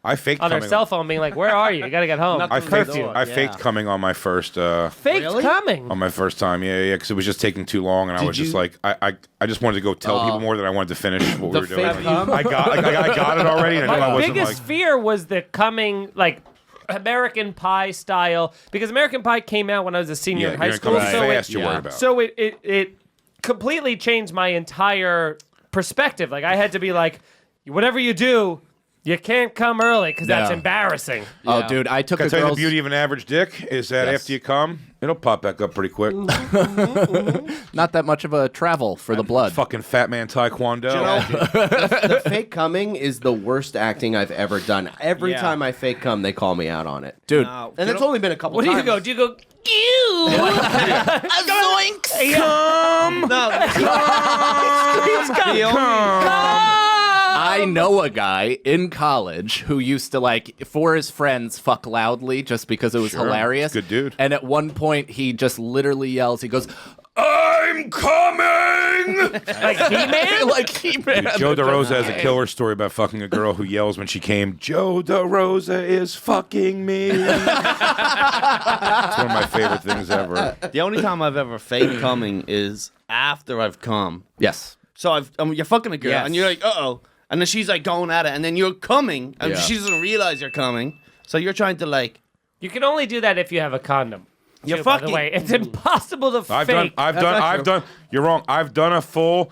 I faked on her coming. cell phone, being like, "Where are you? You gotta get home." I faked, Curfew. I faked coming on my first. Faked coming. On my first time, yeah, because it was just taking too long, and I was just like, I just wanted to go tell people more than I wanted to finish what we were doing. I got it already, and I knew I My wasn't biggest like. fear was the coming like American Pie style, because American Pie came out when I was a senior Yeah, in high you're school. gonna come So fast, you're worried about. So it completely changed my entire perspective. Like I had to be like, whatever you do, you can't come early because that's Yeah. embarrassing. Oh, dude, I took Can I a tell you the girl's... beauty of an average dick is that Yes. after you come, it'll pop back up pretty quick. Not that much of a travel for the blood. Fucking fat man taekwondo. You know, the fake coming is the worst acting I've ever done. Every Yeah. time I fake come, they call me out on it. Dude. And it's only been a couple What do times. you go? Do you go? Ew! Zoinks! Come! I know a guy in college who used to, like, for his friends, fuck loudly just because it was Sure. hilarious. Good dude. And at one point, he just literally yells, he goes, I'm coming! Like He-Man? Like He-Man. Dude, Joe DeRosa has a killer story about fucking a girl who yells when she came, Joe DeRosa is fucking me. It's one of my favorite things ever. The only time I've ever faked coming is after I've come. Yes. So you're fucking a girl, Yes. and you're like, uh-oh. And then she's like going at it, and then you're coming, and Yeah. she doesn't realize you're coming. So you're trying to like... You can only do that if you have a condom. You're Too, by fucking... the way, it's impossible to I've fake. done. You're wrong. I've done a full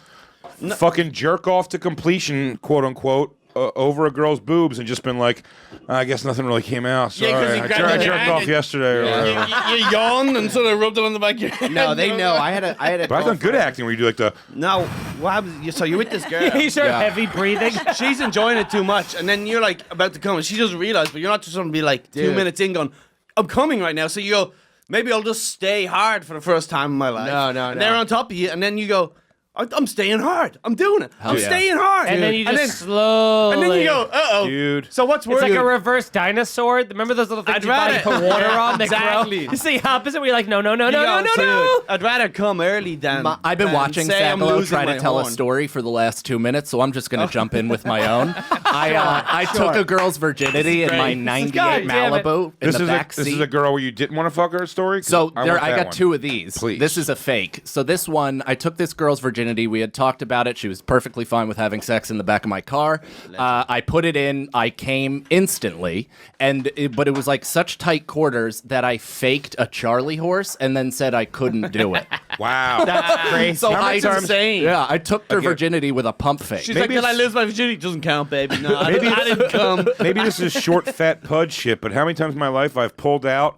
fucking jerk off to completion, quote unquote, over a girl's boobs, and just been like, I guess nothing really came out. Sorry, Yeah, 'cause you I grabbed your jerked hand off and- yesterday. Or whatever. You yawned and sort of rubbed it on the back of your head. No, they know. I had a But I've done good acting where you do like the. No, what happens? So you're with this girl. He's heavy breathing. She's enjoying it too much, and then you're like about to come, and she doesn't realize, but you're not just going to be like 2 minutes in going, I'm coming right now. So you go, maybe I'll just stay hard for the first time in my life. No. And they're on top of you, and then you go, I'm staying hard. I'm doing it. I'm yeah. staying hard. And then you just slowly. And then you go, uh-oh. Dude. So what's worse? It's like a reverse dinosaur. Remember those little things I'd you buy rather- put water on? They grow? Exactly. It's the opposite where you're like, no. I'd rather come early than. I've been than watching say I'm Scarlato losing try to my tell a horn. story for the last 2 minutes, so I'm just going to jump in with my own. I took a girl's virginity in my 98 God damn it. Malibu in the back This seat. is a girl where you didn't want to fuck her story? 'Cause So want I that got one. two of these. Please. This is a fake. So this one, I took this girl's virginity. We had talked about it. She was perfectly fine with having sex in the back of my car. I put it in. I came instantly, but it was like such tight quarters that I faked a Charlie horse and then said I couldn't do it. Wow. That's crazy. So That's insane. Yeah, I took her virginity with a pump fake. She's Maybe like, did I it's- lose my virginity? Doesn't count, baby. No, I Maybe didn't come. Maybe this is short, fat pudge shit, but how many times in my life I've pulled out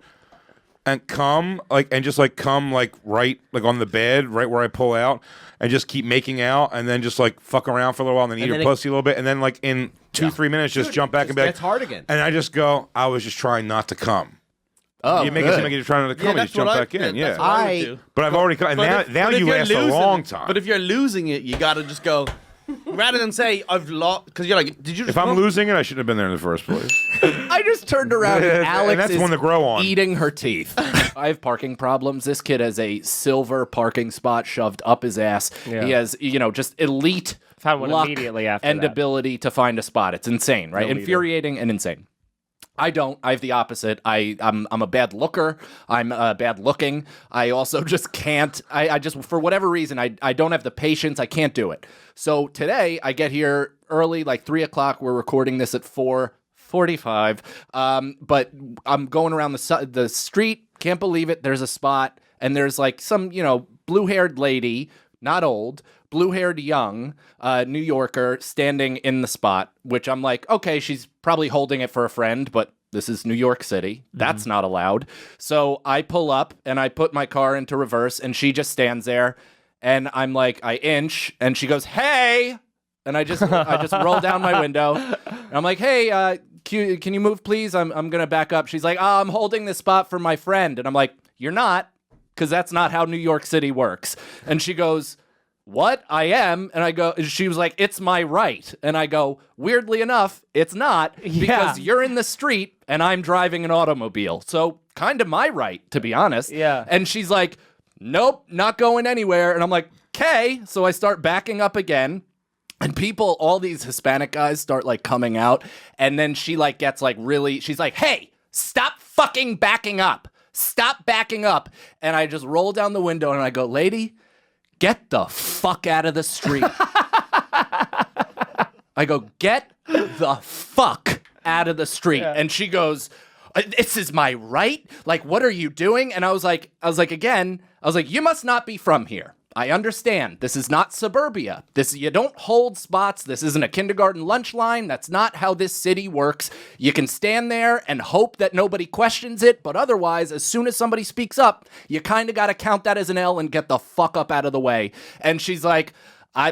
and come, come right, like on the bed, right where I pull out, and just keep making out, and then just like fuck around for a little while, and then eat her pussy a little bit, and then like in 2-3 minutes, just jump back and be like, It's hard again. and I just go, I was just trying not to come. Oh, You make it seem like you're trying not to come, and that's just jump what I- back in. yeah, that's Yeah. what I would do. But I've already come, and now if you you're last a losing long it- time. But if you're losing it, you gotta just go. Rather than say I've lost, because you're like, did you? Just If I'm come? losing it, I shouldn't have been there in the first place. I just turned around and And Alex that's is one to grow on. eating her teeth. I have parking problems. This kid has a silver parking spot shoved up his ass. Yeah. He has, just elite Found one luck immediately after and that. ability to find a spot. It's insane, right? No leader. Infuriating and insane. I don't. I have the opposite. I'm a bad looker. I'm bad looking. I also just can't. I just, for whatever reason, I don't have the patience. I can't do it. So today I get here early, like 3 o'clock. We're recording this at 4:45. But I'm going around the street. Can't believe it. There's a spot, and there's like some blue-haired lady, not old, blue-haired young New Yorker standing in the spot, which I'm like, okay, she's probably holding it for a friend, but this is New York City. That's not allowed. So I pull up and I put my car into reverse, and she just stands there, and I'm like, I inch, and she goes, hey, and I just roll down my window, and I'm like, hey, can you move, please? I'm gonna back up. She's like, oh, I'm holding this spot for my friend, and I'm like, you're not, because that's not how New York City works. And she goes, what? I am? And I go, she was like, it's my right. And I go, weirdly enough, it's not, because you're in the street and I'm driving an automobile. So kind of my right, to be honest. Yeah. And she's like, nope, not going anywhere. And I'm like, okay. So I start backing up again. And people, all these Hispanic guys start like coming out. And then she like gets like really, she's like, hey, stop fucking backing up. Stop backing up. And I just roll down the window and I go, lady, get the fuck out of the street. I go, get the fuck out of the street. Yeah. And she goes, this is my right? Like, what are you doing? And I was like, you must not be from here. I understand. This is not suburbia. You don't hold spots. This isn't a kindergarten lunch line. That's not how this city works. You can stand there and hope that nobody questions it, but otherwise, as soon as somebody speaks up, you kind of got to count that as an L and get the fuck up out of the way. And she's like, I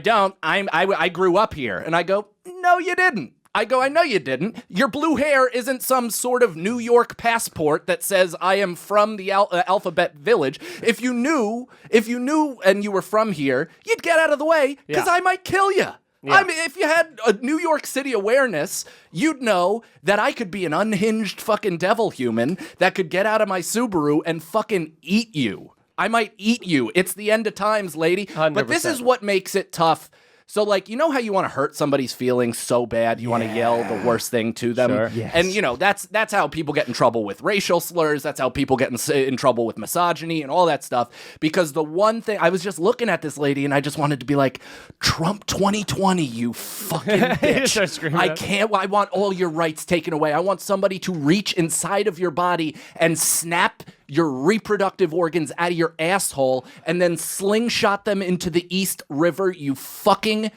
don't. I grew up here. And I go, no, you didn't. I go, I know you didn't. Your blue hair isn't some sort of New York passport that says I am from the Alphabet Village. If you knew and you were from here, you'd get out of the way because I might kill you. Yeah. I mean, if you had a New York City awareness, you'd know that I could be an unhinged fucking devil human that could get out of my Subaru and fucking eat you. I might eat you. It's the end of times, lady. 100%. But this is what makes it tough. So, like, you know how you want to hurt somebody's feelings so bad, you want to yell the worst thing to them? Sure. Yes. And, you know, that's how people get in trouble with racial slurs. That's how people get in trouble with misogyny and all that stuff. Because the one thing, I was just looking at this lady and I just wanted to be like, Trump 2020, you fucking bitch. I can't, I want all your rights taken away. I want somebody to reach inside of your body and snap your reproductive organs out of your asshole and then slingshot them into the East River, you fucking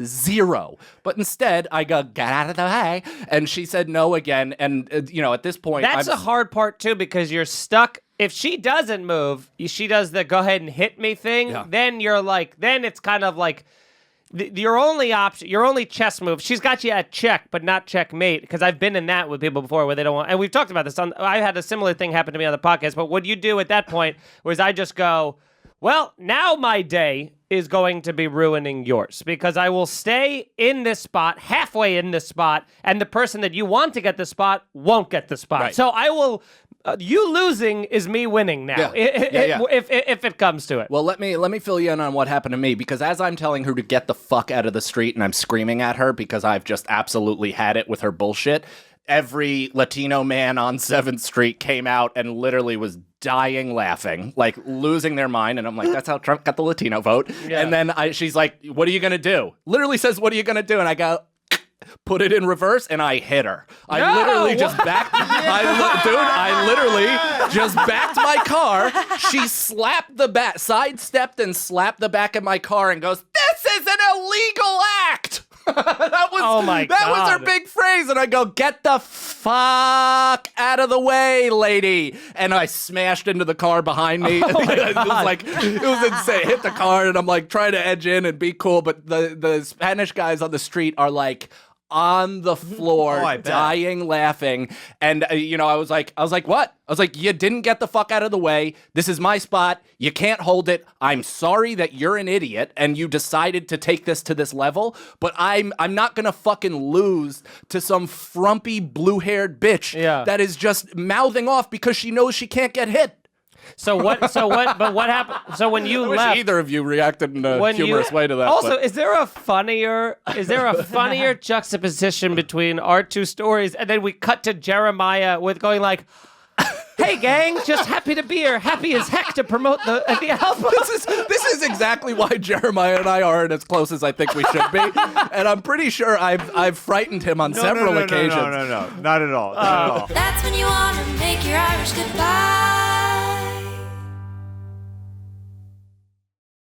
zero. But instead, I go, get out of the way. And she said no again. And, you know, at this point, that's the hard part, too, because you're stuck. If she doesn't move, she does the go ahead and hit me thing, then you're like, then it's kind of like, your only option, your only chess move, she's got you at check, but not checkmate, because I've been in that with people before where they don't want, and we've talked about this, I had a similar thing happen to me on the podcast, but what you do at that point was I just go, well, now my day is going to be ruining yours, because I will stay in this spot, halfway in this spot, and the person that you want to get the spot won't get the spot. Right. So I will... you losing is me winning now, if it comes to it. Well, let me fill you in on what happened to me, because as I'm telling her to get the fuck out of the street and I'm screaming at her because I've just absolutely had it with her bullshit, every Latino man on 7th Street came out and literally was dying laughing, like losing their mind. And I'm like, that's how Trump got the Latino vote. Yeah. And then she's like, what are you going to do? Literally says, what are you going to do? And I go... put it in reverse, and I hit her. I literally just backed. I literally just backed my car. She slapped the back, sidestepped and slapped the back of my car, and goes, "This is an illegal act." That was her big phrase, and I go, "Get the fuck out of the way, lady!" And I smashed into the car behind me. It was insane. Hit the car, and I'm like trying to edge in and be cool, but the Spanish guys on the street are like on the floor, dying laughing. And you know, I was like, what? I was like, you didn't get the fuck out of the way. This is my spot. You can't hold it. I'm sorry that you're an idiot and you decided to take this to this level, but I'm not gonna fucking lose to some frumpy blue-haired bitch that is just mouthing off because she knows she can't get hit. So what? But what happened? So when you left, either of you reacted in a humorous way to that. Also, is there a funnier juxtaposition between our two stories, and then we cut to Jeremiah with going like, "Hey gang, just happy to be here, happy as heck to promote the album." This is exactly why Jeremiah and I aren't as close as I think we should be, and I'm pretty sure I've frightened him on several occasions. No, not at all. Not at all. That's when you want to make your Irish goodbye.